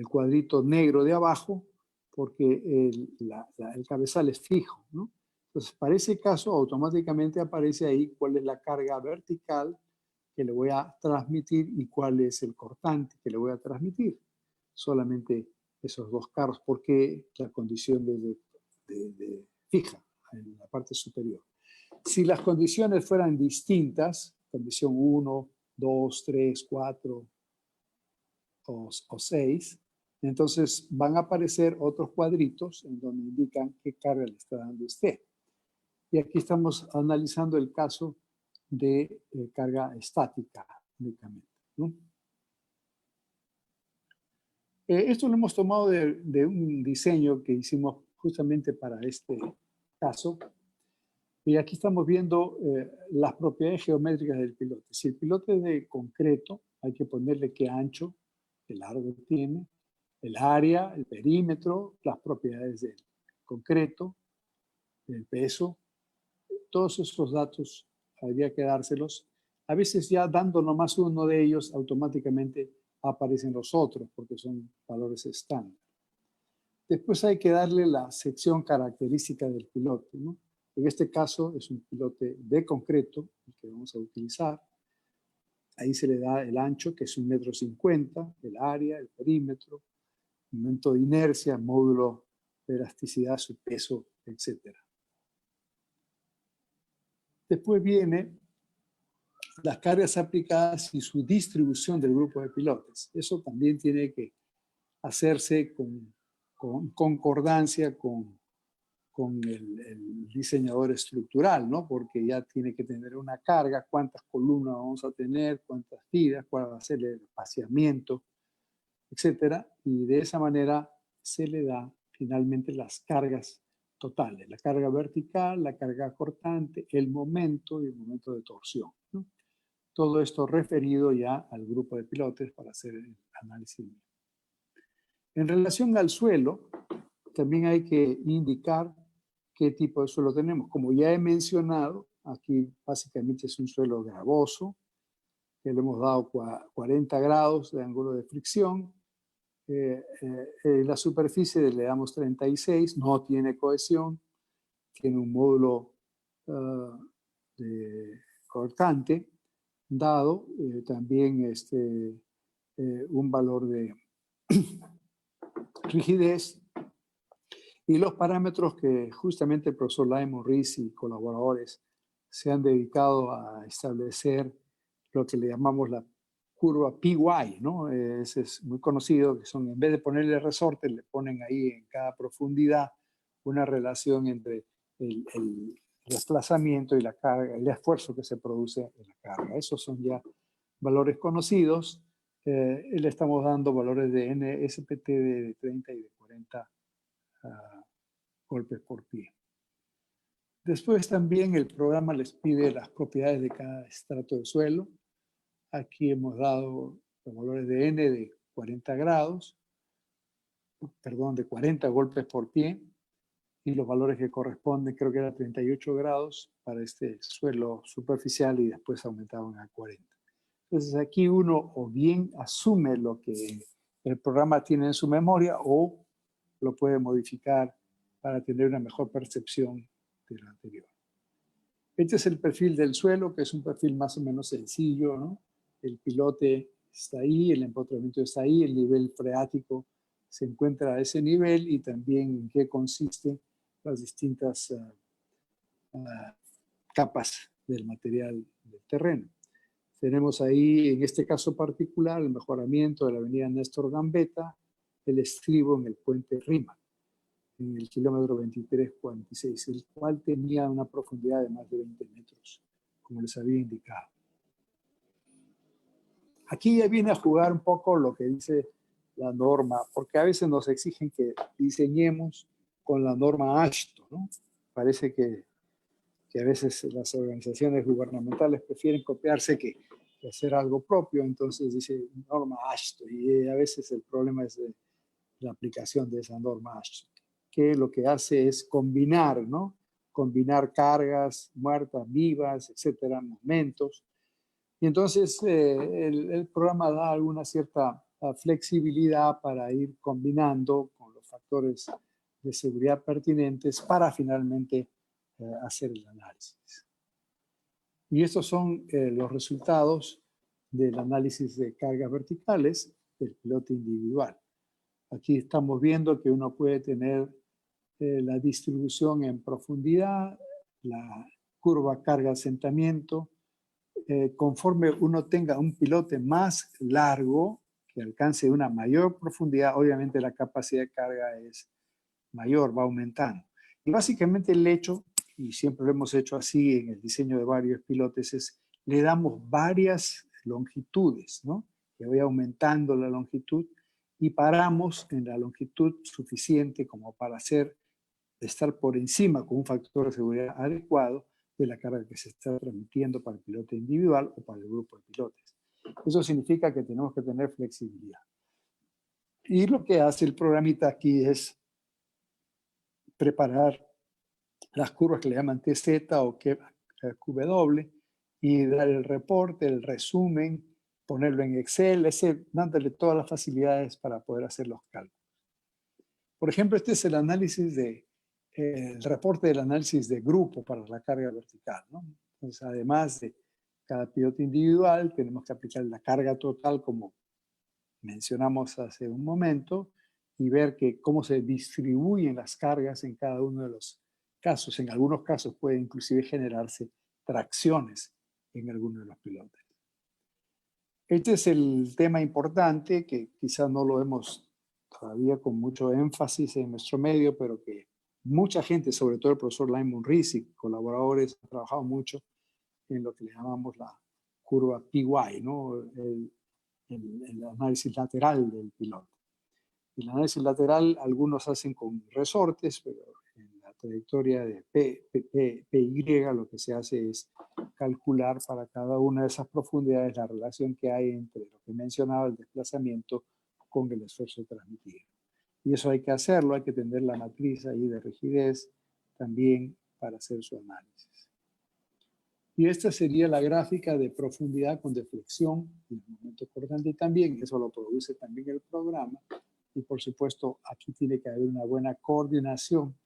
cuadrito negro de abajo, porque el cabezal es fijo, ¿no? Entonces, para ese caso, automáticamente aparece ahí cuál es la carga vertical que le voy a transmitir y cuál es el cortante que le voy a transmitir. Solamente esos dos carros, porque la condición de fija en la parte superior. Si las condiciones fueran distintas, condición 1, 2, 3, 4 o 6, entonces van a aparecer otros cuadritos en donde indican qué carga le está dando usted. Y aquí estamos analizando el caso de carga estática únicamente, ¿no? Esto lo hemos tomado de un diseño que hicimos justamente para este caso. Y aquí estamos viendo las propiedades geométricas del pilote. Si el pilote es de concreto, hay que ponerle qué ancho, qué largo tiene, el área, el perímetro, las propiedades del concreto, el peso. Todos estos datos habría que dárselos A veces ya dando nomás uno de ellos, automáticamente aparecen los otros, porque son valores estándar. Después hay que darle la sección característica del pilote, ¿no? En este caso es un pilote de concreto, el que vamos a utilizar. Ahí se le da el ancho, que es 1,50 m, el área, el perímetro, momento de inercia, módulo de elasticidad, su peso, etc. Después viene las cargas aplicadas y su distribución del grupo de pilotes. Eso también tiene que hacerse con concordancia con el diseñador estructural, ¿no? Porque ya tiene que tener una carga, cuántas columnas vamos a tener, cuántas tiras, cuál va a ser el espaciamiento, etcétera. Y de esa manera se le da finalmente las cargas totales, la carga vertical, la carga cortante, el momento y el momento de torsión, ¿no? Todo esto referido ya al grupo de pilotes para hacer el análisis. En relación al suelo, también hay que indicar qué tipo de suelo tenemos. Como ya he mencionado, aquí básicamente es un suelo gravoso, que le hemos dado 40 grados de ángulo de fricción. La superficie le damos 36, no tiene cohesión, tiene un módulo de cortante dado, también un valor de rigidez, y los parámetros que justamente el profesor Lai Morris y colaboradores se han dedicado a establecer, lo que le llamamos la curva PY, ¿no? Ese es muy conocido, que son, en vez de ponerle resortes, le ponen ahí en cada profundidad una relación entre el desplazamiento y la carga, el esfuerzo que se produce en la carga. Esos son ya valores conocidos. Le estamos dando valores de NSPT de 30 y de 40 golpes por pie. Después también el programa les pide las propiedades de cada estrato de suelo. Aquí hemos dado los valores de N de 40 grados, perdón, de 40 golpes por pie, y los valores que corresponden, creo que era 38 grados para este suelo superficial y después aumentaban a 40. Entonces aquí uno o bien asume lo que el programa tiene en su memoria o lo puede modificar para tener una mejor percepción de lo anterior. Este es el perfil del suelo, que es un perfil más o menos sencillo, ¿no? El pilote está ahí, el empotramiento está ahí, el nivel freático se encuentra a ese nivel y también en qué consisten las distintas capas del material del terreno. Tenemos ahí, en este caso particular, el mejoramiento de la avenida Néstor Gambetta, el estribo en el puente Rima, en el kilómetro 2346, el cual tenía una profundidad de más de 20 metros, como les había indicado. Aquí ya viene a jugar un poco lo que dice la norma, porque a veces nos exigen que diseñemos con la norma AASHTO, ¿no? Parece que a veces las organizaciones gubernamentales prefieren copiarse que hacer algo propio, entonces dice norma AASHTO, y a veces el problema es de la aplicación de esa norma AASHTO, que lo que hace es combinar, ¿no? Combinar cargas muertas, vivas, etcétera, momentos. Y entonces el programa da alguna cierta flexibilidad para ir combinando con los factores de seguridad pertinentes para finalmente hacer el análisis. Y estos son los resultados del análisis de cargas verticales del pilote individual. Aquí estamos viendo que uno puede tener la distribución en profundidad, la curva carga-asentamiento. Conforme uno tenga un pilote más largo, que alcance una mayor profundidad, obviamente la capacidad de carga es mayor, va aumentando. Y básicamente el hecho, y siempre lo hemos hecho así en el diseño de varios pilotes, es le damos varias longitudes, ¿no? Que vaya aumentando la longitud y paramos en la longitud suficiente como para estar por encima con un factor de seguridad adecuado de la carga que se está transmitiendo para el pilote individual o para el grupo de pilotes. Eso significa que tenemos que tener flexibilidad. Y lo que hace el programita aquí es preparar las curvas que le llaman TZ o QW y dar el reporte, el resumen, ponerlo en Excel, dándole todas las facilidades para poder hacer los cálculos. Por ejemplo, este es el análisis el reporte del análisis de grupo para la carga vertical, ¿no? Entonces, además de cada piloto individual, tenemos que aplicar la carga total como mencionamos hace un momento y ver cómo se distribuyen las cargas en cada uno de los casos. En algunos casos puede inclusive generarse tracciones en alguno de los pilotes. Este es el tema importante que quizás no lo vemos todavía con mucho énfasis en nuestro medio, pero que mucha gente, sobre todo el profesor Lyman Rees y colaboradores, han trabajado mucho en lo que le llamamos la curva PY, ¿no? El análisis lateral del piloto. El análisis lateral algunos hacen con resortes, pero en la trayectoria de PY lo que se hace es calcular para cada una de esas profundidades la relación que hay entre lo que mencionaba, el desplazamiento, con el esfuerzo transmitido. Y eso hay que hacerlo, hay que tener la matriz ahí de rigidez también para hacer su análisis. Y esta sería la gráfica de profundidad con deflexión y el momento cortante también. Eso lo produce también el programa. Y por supuesto, aquí tiene que haber una buena coordinación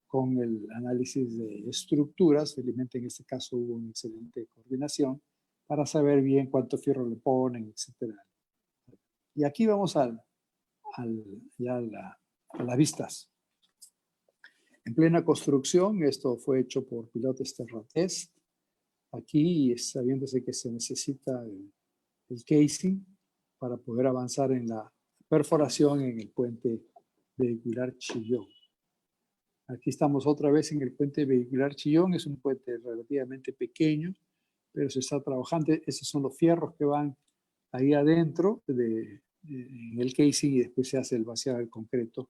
con el análisis de estructuras. Felizmente en este caso hubo una excelente coordinación para saber bien cuánto fierro le ponen, etc. Y aquí vamos a las vistas. En plena construcción, esto fue hecho por pilotos Terratest. Aquí, sabiéndose que se necesita el casing para poder avanzar en la perforación en el puente vehicular Chillón. Aquí estamos otra vez en el puente vehicular Chillón. Es un puente relativamente pequeño, pero se está trabajando. Esos son los fierros que van ahí adentro en el casing y después se hace el vaciado del concreto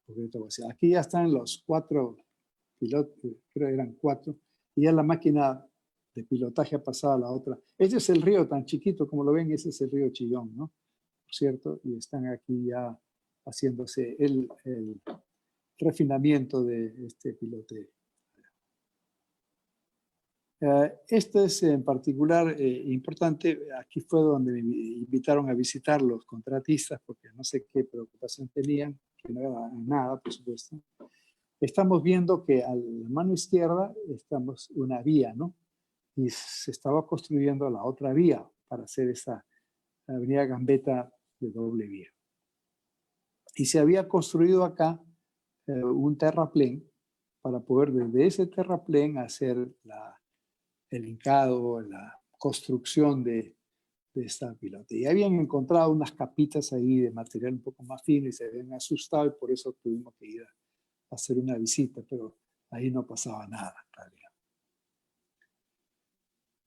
vaciado. Aquí ya están los 4 pilotos, creo que eran 4, y ya la máquina de pilotaje ha pasado a la otra. Este es el río tan chiquito, como lo ven, ese es el río Chillón, ¿no? Por cierto, y están aquí ya haciéndose el refinamiento de este pilote. Esto es en particular importante. Aquí fue donde me invitaron a visitar los contratistas, porque no sé qué preocupación tenían, que no era nada, por supuesto. Estamos viendo que a la mano izquierda estamos una vía, ¿no? Y se estaba construyendo la otra vía para hacer esa avenida Gambetta de doble vía. Y se había construido acá un terraplén para poder desde ese terraplén hacer el hincado, la construcción de esta pilota. Y habían encontrado unas capitas ahí de material un poco más fino y se habían asustado y por eso tuvimos que ir a hacer una visita, pero ahí no pasaba nada en realidad.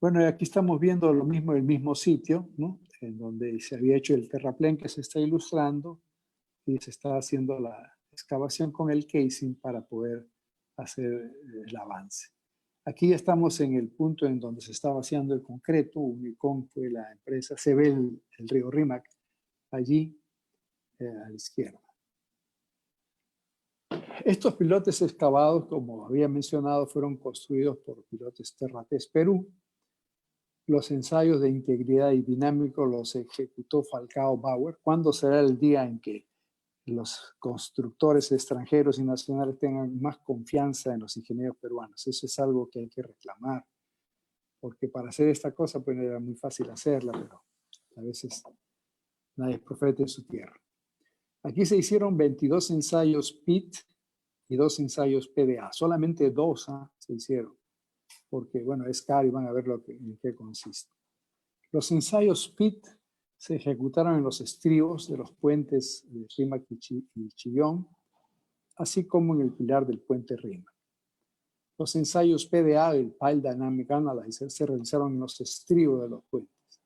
Bueno, y aquí estamos viendo lo mismo, el mismo sitio, ¿no? En donde se había hecho el terraplén que se está ilustrando y se está haciendo la excavación con el casing para poder hacer el avance. Aquí estamos en el punto en donde se está vaciando el concreto. Unicom fue la empresa. Se ve el río Rímac allí a la izquierda. Estos pilotes excavados, como había mencionado, fueron construidos por pilotes Terratest Perú. Los ensayos de integridad y dinámico los ejecutó Falcao Bauer. ¿Cuándo será el día en que los constructores extranjeros y nacionales tengan más confianza en los ingenieros peruanos? Eso es algo que hay que reclamar, porque para hacer esta cosa pues era muy fácil hacerla, pero a veces nadie es profeta en su tierra. Aquí se hicieron 22 ensayos PIT y 2 ensayos PDA, solamente 2 se hicieron, porque bueno, es caro y van a ver en qué consiste. Los ensayos PIT se ejecutaron en los estribos de los puentes de Rímac y Chillón, así como en el pilar del puente Rímac. Los ensayos PDA, el Pile Dynamic Analyzer, se realizaron en los estribos de los puentes.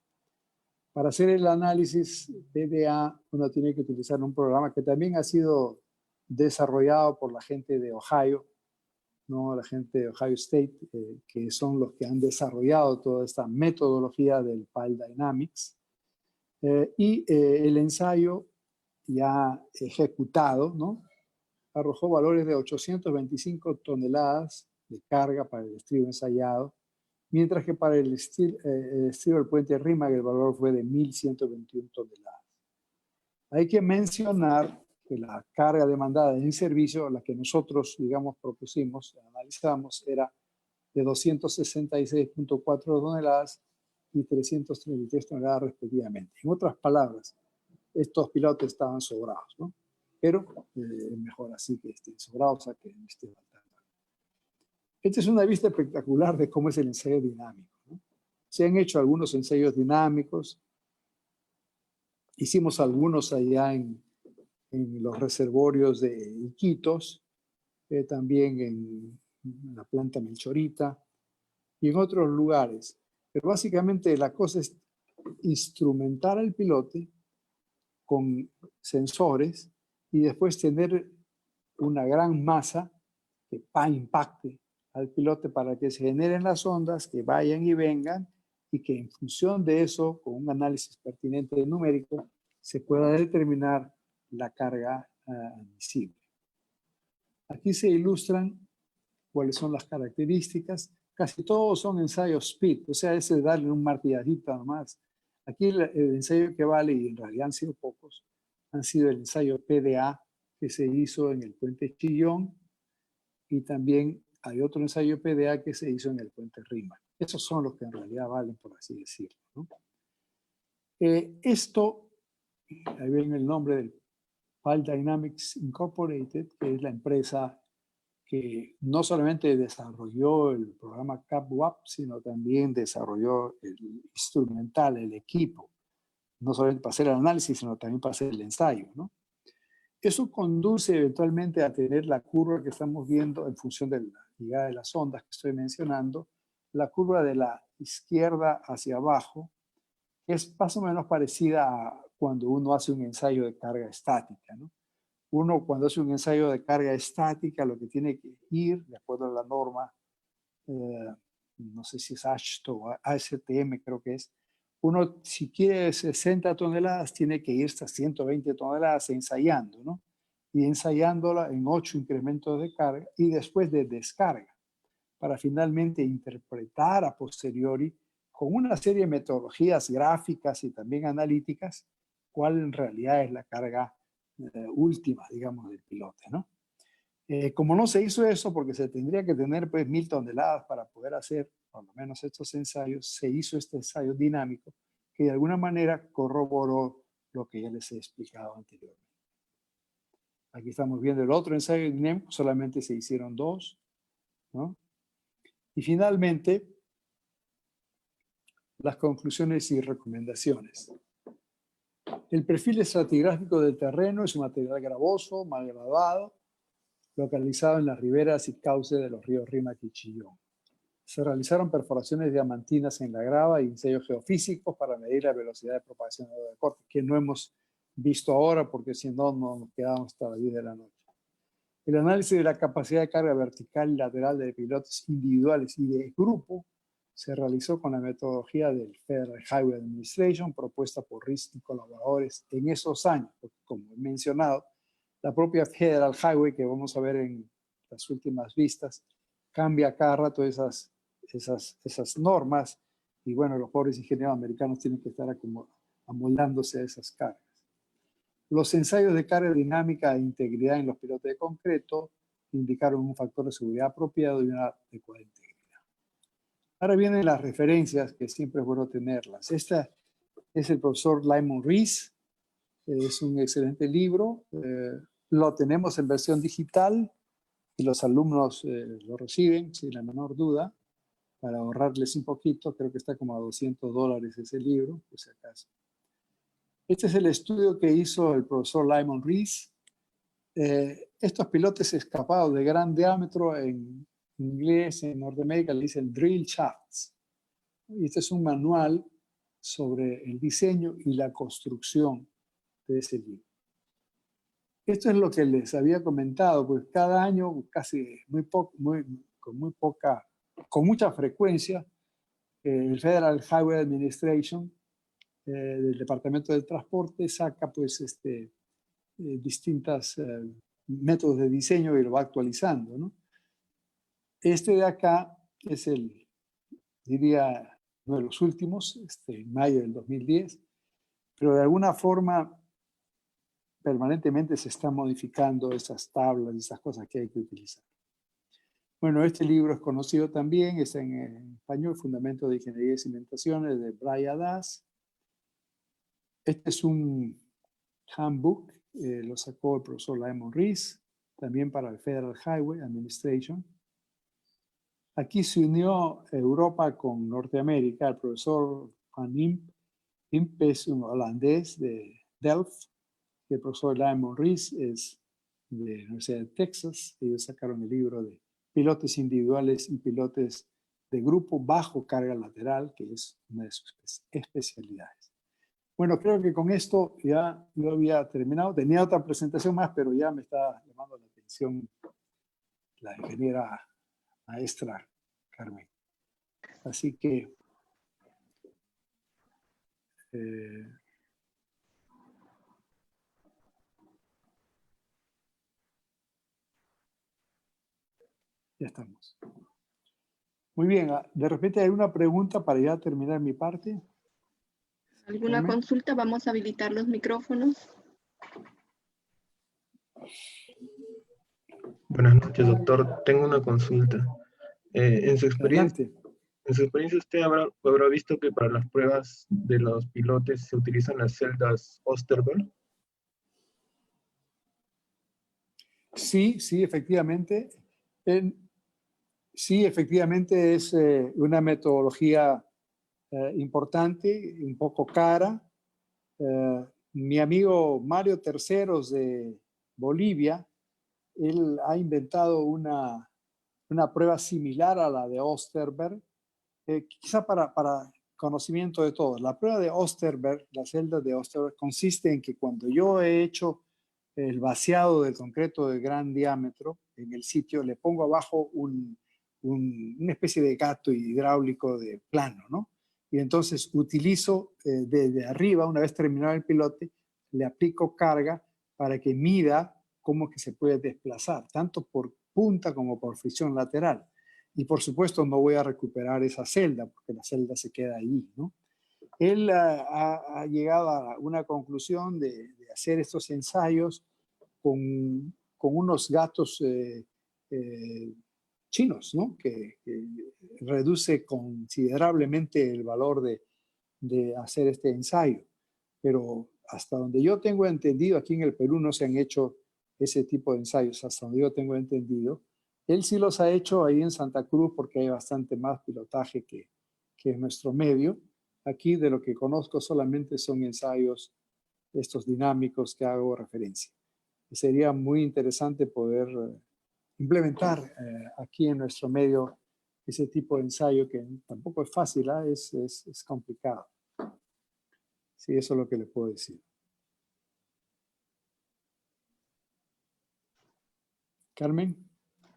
Para hacer el análisis PDA, uno tiene que utilizar un programa que también ha sido desarrollado por la gente de Ohio, ¿no? La gente de Ohio State, que son los que han desarrollado toda esta metodología del Pile Dynamics. El ensayo ya ejecutado, ¿no? Arrojó valores de 825 toneladas de carga para el estribo ensayado, mientras que para el estilo del puente Rímac el valor fue de 1.121 toneladas. Hay que mencionar que la carga demandada en servicio, la que nosotros, digamos, propusimos, analizamos, era de 266.4 toneladas y 333 toneladas respectivamente. En otras palabras, estos pilotos estaban sobrados, ¿no? Pero mejor así que estén sobrados a que estén faltando. Esta es una vista espectacular de cómo es el ensayo dinámico, ¿no? Se han hecho algunos ensayos dinámicos. Hicimos algunos allá en los reservorios de Iquitos, también en la planta Melchorita y en otros lugares. Pero básicamente la cosa es instrumentar al pilote con sensores y después tener una gran masa que impacte al pilote para que se generen las ondas, que vayan y vengan y que en función de eso, con un análisis pertinente numérico, se pueda determinar la carga admisible. Aquí se ilustran cuáles son las características. Casi todos son ensayos SPID, o sea, ese es darle un martilladito nomás. Aquí el ensayo que vale, y en realidad han sido pocos, han sido el ensayo PDA que se hizo en el puente Chillón y también hay otro ensayo PDA que se hizo en el puente Rímac. Esos son los que en realidad valen, por así decirlo, ¿no? Esto, ahí ven el nombre del Pile Dynamics Incorporated, que es la empresa que no solamente desarrolló el programa CAPWAP, sino también desarrolló el instrumental, el equipo, no solamente para hacer el análisis, sino también para hacer el ensayo, ¿no? Eso conduce eventualmente a tener la curva que estamos viendo en función de la llegada de las ondas que estoy mencionando, la curva de la izquierda hacia abajo, que es más o menos parecida a cuando uno hace un ensayo de carga estática, ¿no? Uno cuando hace un ensayo de carga estática lo que tiene que ir, de acuerdo a la norma, no sé si es ASHTO o ASTM creo que es, uno si quiere 60 toneladas tiene que ir hasta 120 toneladas ensayando, ¿no? Y ensayándola en 8 incrementos de carga y después de descarga, para finalmente interpretar a posteriori con una serie de metodologías gráficas y también analíticas cuál en realidad es la carga última, digamos, del pilote, ¿no? Como no se hizo eso, porque se tendría que tener pues 1.000 toneladas para poder hacer por lo menos estos ensayos, se hizo este ensayo dinámico que de alguna manera corroboró lo que ya les he explicado anteriormente. Aquí estamos viendo el otro ensayo dinámico, solamente se hicieron 2, ¿no? Y finalmente, las conclusiones y recomendaciones. El perfil estratigráfico del terreno es un material gravoso, mal graduado, localizado en las riberas y cauces de los ríos Rímac y Chillón. Se realizaron perforaciones diamantinas en la grava y ensayos geofísicos para medir la velocidad de propagación de corte, que no hemos visto ahora porque si no nos quedamos hasta las 10 de la noche. El análisis de la capacidad de carga vertical y lateral de pilotos individuales y de grupo se realizó con la metodología del Federal Highway Administration propuesta por RIS y colaboradores en esos años, porque como he mencionado, la propia Federal Highway que vamos a ver en las últimas vistas cambia cada rato esas normas y bueno, los pobres ingenieros americanos tienen que estar amoldándose a esas cargas. Los ensayos de carga dinámica e integridad en los pilotes de concreto indicaron un factor de seguridad apropiado y una adecuada integridad. Ahora vienen las referencias, que siempre es bueno tenerlas. Esta es el profesor Lyman Rees, es un excelente libro, lo tenemos en versión digital y los alumnos lo reciben sin la menor duda, para ahorrarles un poquito, creo que está como a $200 ese libro, por si acaso. Este es el estudio que hizo el profesor Lyman Rees. Estos pilotes escapados de gran diámetro, en inglés, en Norteamérica le dicen drill shafts. Y este es un manual sobre el diseño y la construcción de ese libro. Esto es lo que les había comentado, pues cada año, casi con mucha frecuencia, el Federal Highway Administration del Departamento del Transporte saca pues distintos métodos de diseño y lo va actualizando, ¿no? Este de acá es el diría, uno de los últimos, en mayo del 2010, pero de alguna forma permanentemente se están modificando esas tablas y esas cosas que hay que utilizar. Bueno, este libro es conocido también, está en español, Fundamentos de Ingeniería y Cimentaciones, de Brian Das. Este es un handbook, lo sacó el profesor Lyman Rees, también para el Federal Highway Administration. Aquí se unió Europa con Norteamérica. El profesor Van Imp es un holandés de Delft, y el profesor Lyman Rees es de la Universidad de Texas. Ellos sacaron el libro de pilotes individuales y pilotes de grupo bajo carga lateral, que es una de sus especialidades. Bueno, creo que con esto ya yo había terminado. Tenía otra presentación más, pero ya me está llamando la atención la ingeniera maestra Carmen. Así que ya estamos. Muy bien, de repente hay una pregunta para ya terminar mi parte. ¿Alguna Carmen. consulta? Vamos a habilitar los micrófonos. Buenas noches, doctor. Tengo una consulta. En su experiencia, Adelante. usted habrá visto que para las pruebas de los pilotes se utilizan las celdas Osterberg. Sí, sí, efectivamente. Sí, efectivamente es una metodología importante, un poco cara. Mi amigo Mario Terceros de Bolivia, él ha inventado una prueba similar a la de Osterberg, quizá para conocimiento de todos. La prueba de Osterberg, la celda de Osterberg, consiste en que cuando yo he hecho el vaciado del concreto de gran diámetro en el sitio, le pongo abajo una especie de gato hidráulico de plano, ¿no? Y entonces utilizo desde arriba, una vez terminado el pilote, le aplico carga para que mida cómo que se puede desplazar, tanto por punta como por fricción lateral. Y por supuesto no voy a recuperar esa celda, porque la celda se queda ahí, ¿no? Él ha llegado a una conclusión de hacer estos ensayos con unos gatos chinos, ¿no? Que reduce considerablemente el valor de hacer este ensayo. Pero hasta donde yo tengo entendido, aquí en el Perú no se han hecho ese tipo de ensayos, hasta donde yo tengo entendido. Él sí los ha hecho ahí en Santa Cruz porque hay bastante más pilotaje que en nuestro medio. Aquí de lo que conozco solamente son ensayos estos dinámicos que hago referencia. Y sería muy interesante poder implementar aquí en nuestro medio ese tipo de ensayo que tampoco es fácil, ¿eh? Es complicado. Sí, eso es lo que le puedo decir. Carmen.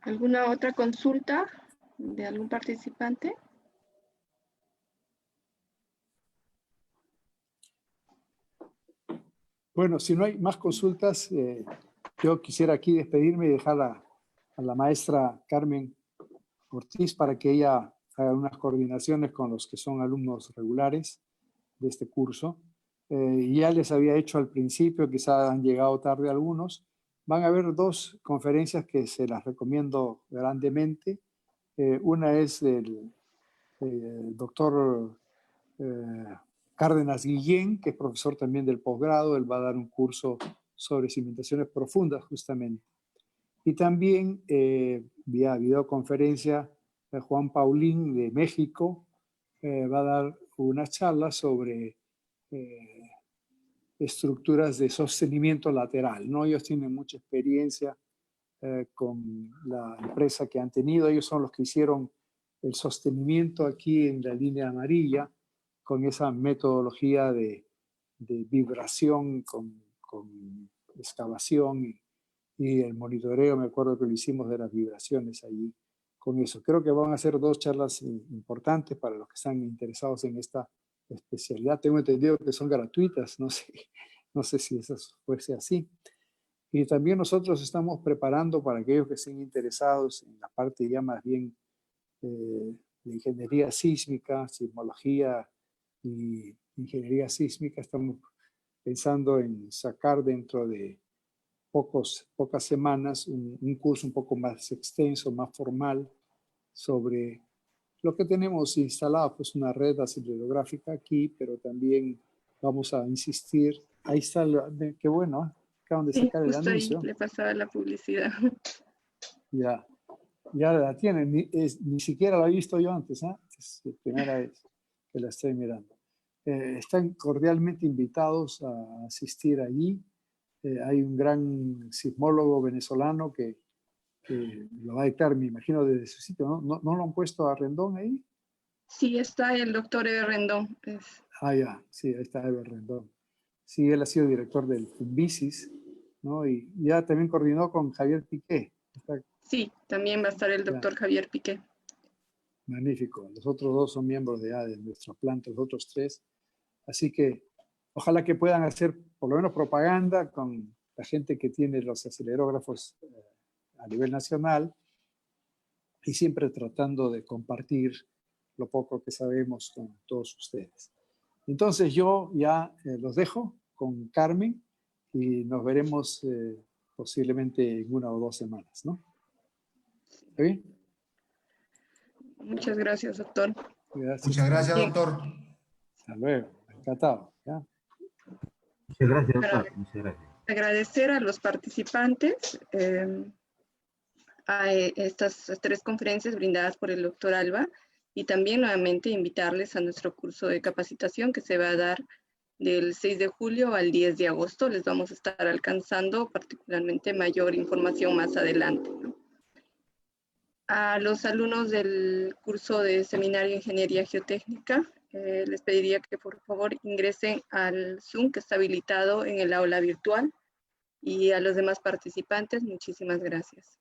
¿Alguna otra consulta de algún participante? Bueno, si no hay más consultas, yo quisiera aquí despedirme y dejar a la maestra Carmen Ortiz para que ella haga unas coordinaciones con los que son alumnos regulares de este curso. Ya les había hecho al principio, quizá han llegado tarde algunos. Van a haber dos conferencias que se las recomiendo grandemente. Una es del doctor Cárdenas Guillén, que es profesor también del posgrado. Él va a dar un curso sobre cimentaciones profundas justamente. Y también vía videoconferencia Juan Paulín de México va a dar una charla sobre estructuras de sostenimiento lateral, ¿no? Ellos tienen mucha experiencia con la empresa que han tenido. Ellos son los que hicieron el sostenimiento aquí en la línea amarilla con esa metodología de vibración con excavación y el monitoreo. Me acuerdo que lo hicimos de las vibraciones allí con eso. Creo que van a ser dos charlas importantes para los que están interesados en esta especialidad. Tengo entendido que son gratuitas, no sé si eso fuese así. Y también nosotros estamos preparando para aquellos que estén interesados en la parte ya más bien ingeniería sísmica, sismología y ingeniería sísmica. Estamos pensando en sacar dentro de pocas semanas un curso un poco más extenso, más formal, sobre lo que tenemos instalado, pues una red acelerográfica aquí, pero también vamos a insistir. Ahí está, qué bueno, acaban de Sí, sacar el justo ahí anuncio. le pasaba la publicidad. Ya la tienen, ni siquiera la he visto yo antes, ¿eh? Es la primera vez que la estoy mirando. Están cordialmente invitados a asistir allí. Hay un gran sismólogo venezolano que lo va a dictar, me imagino, desde su sitio. ¿No lo han puesto a Rendón ahí? Sí, está el doctor Rendón. Ya, sí, ahí está Eber Rendón. Sí, él ha sido director del FUNVISIS, ¿no? Y ya también coordinó con Javier Piqué. Sí, también va a estar el doctor Javier Piqué. Magnífico. Los otros dos son miembros de nuestra planta, los otros tres. Así que ojalá que puedan hacer por lo menos propaganda con la gente que tiene los acelerógrafos a nivel nacional y siempre tratando de compartir lo poco que sabemos con todos ustedes. Entonces yo ya los dejo con Carmen y nos veremos posiblemente en 1 o 2 semanas, ¿no? ¿Está bien? Muchas gracias, doctor. Gracias. Muchas gracias, Bien. doctor. Hasta luego. Encantado. ¿Ya? Muchas gracias, Para doctor. Muchas gracias. agradecer a los participantes a estas 3 conferencias brindadas por el doctor Alba y también nuevamente invitarles a nuestro curso de capacitación que se va a dar del 6 de julio al 10 de agosto. Les vamos a estar alcanzando particularmente mayor información más adelante, ¿no? A los alumnos del curso de Seminario Ingeniería Geotécnica, les pediría que por favor ingresen al Zoom que está habilitado en el aula virtual, y a los demás participantes, muchísimas gracias.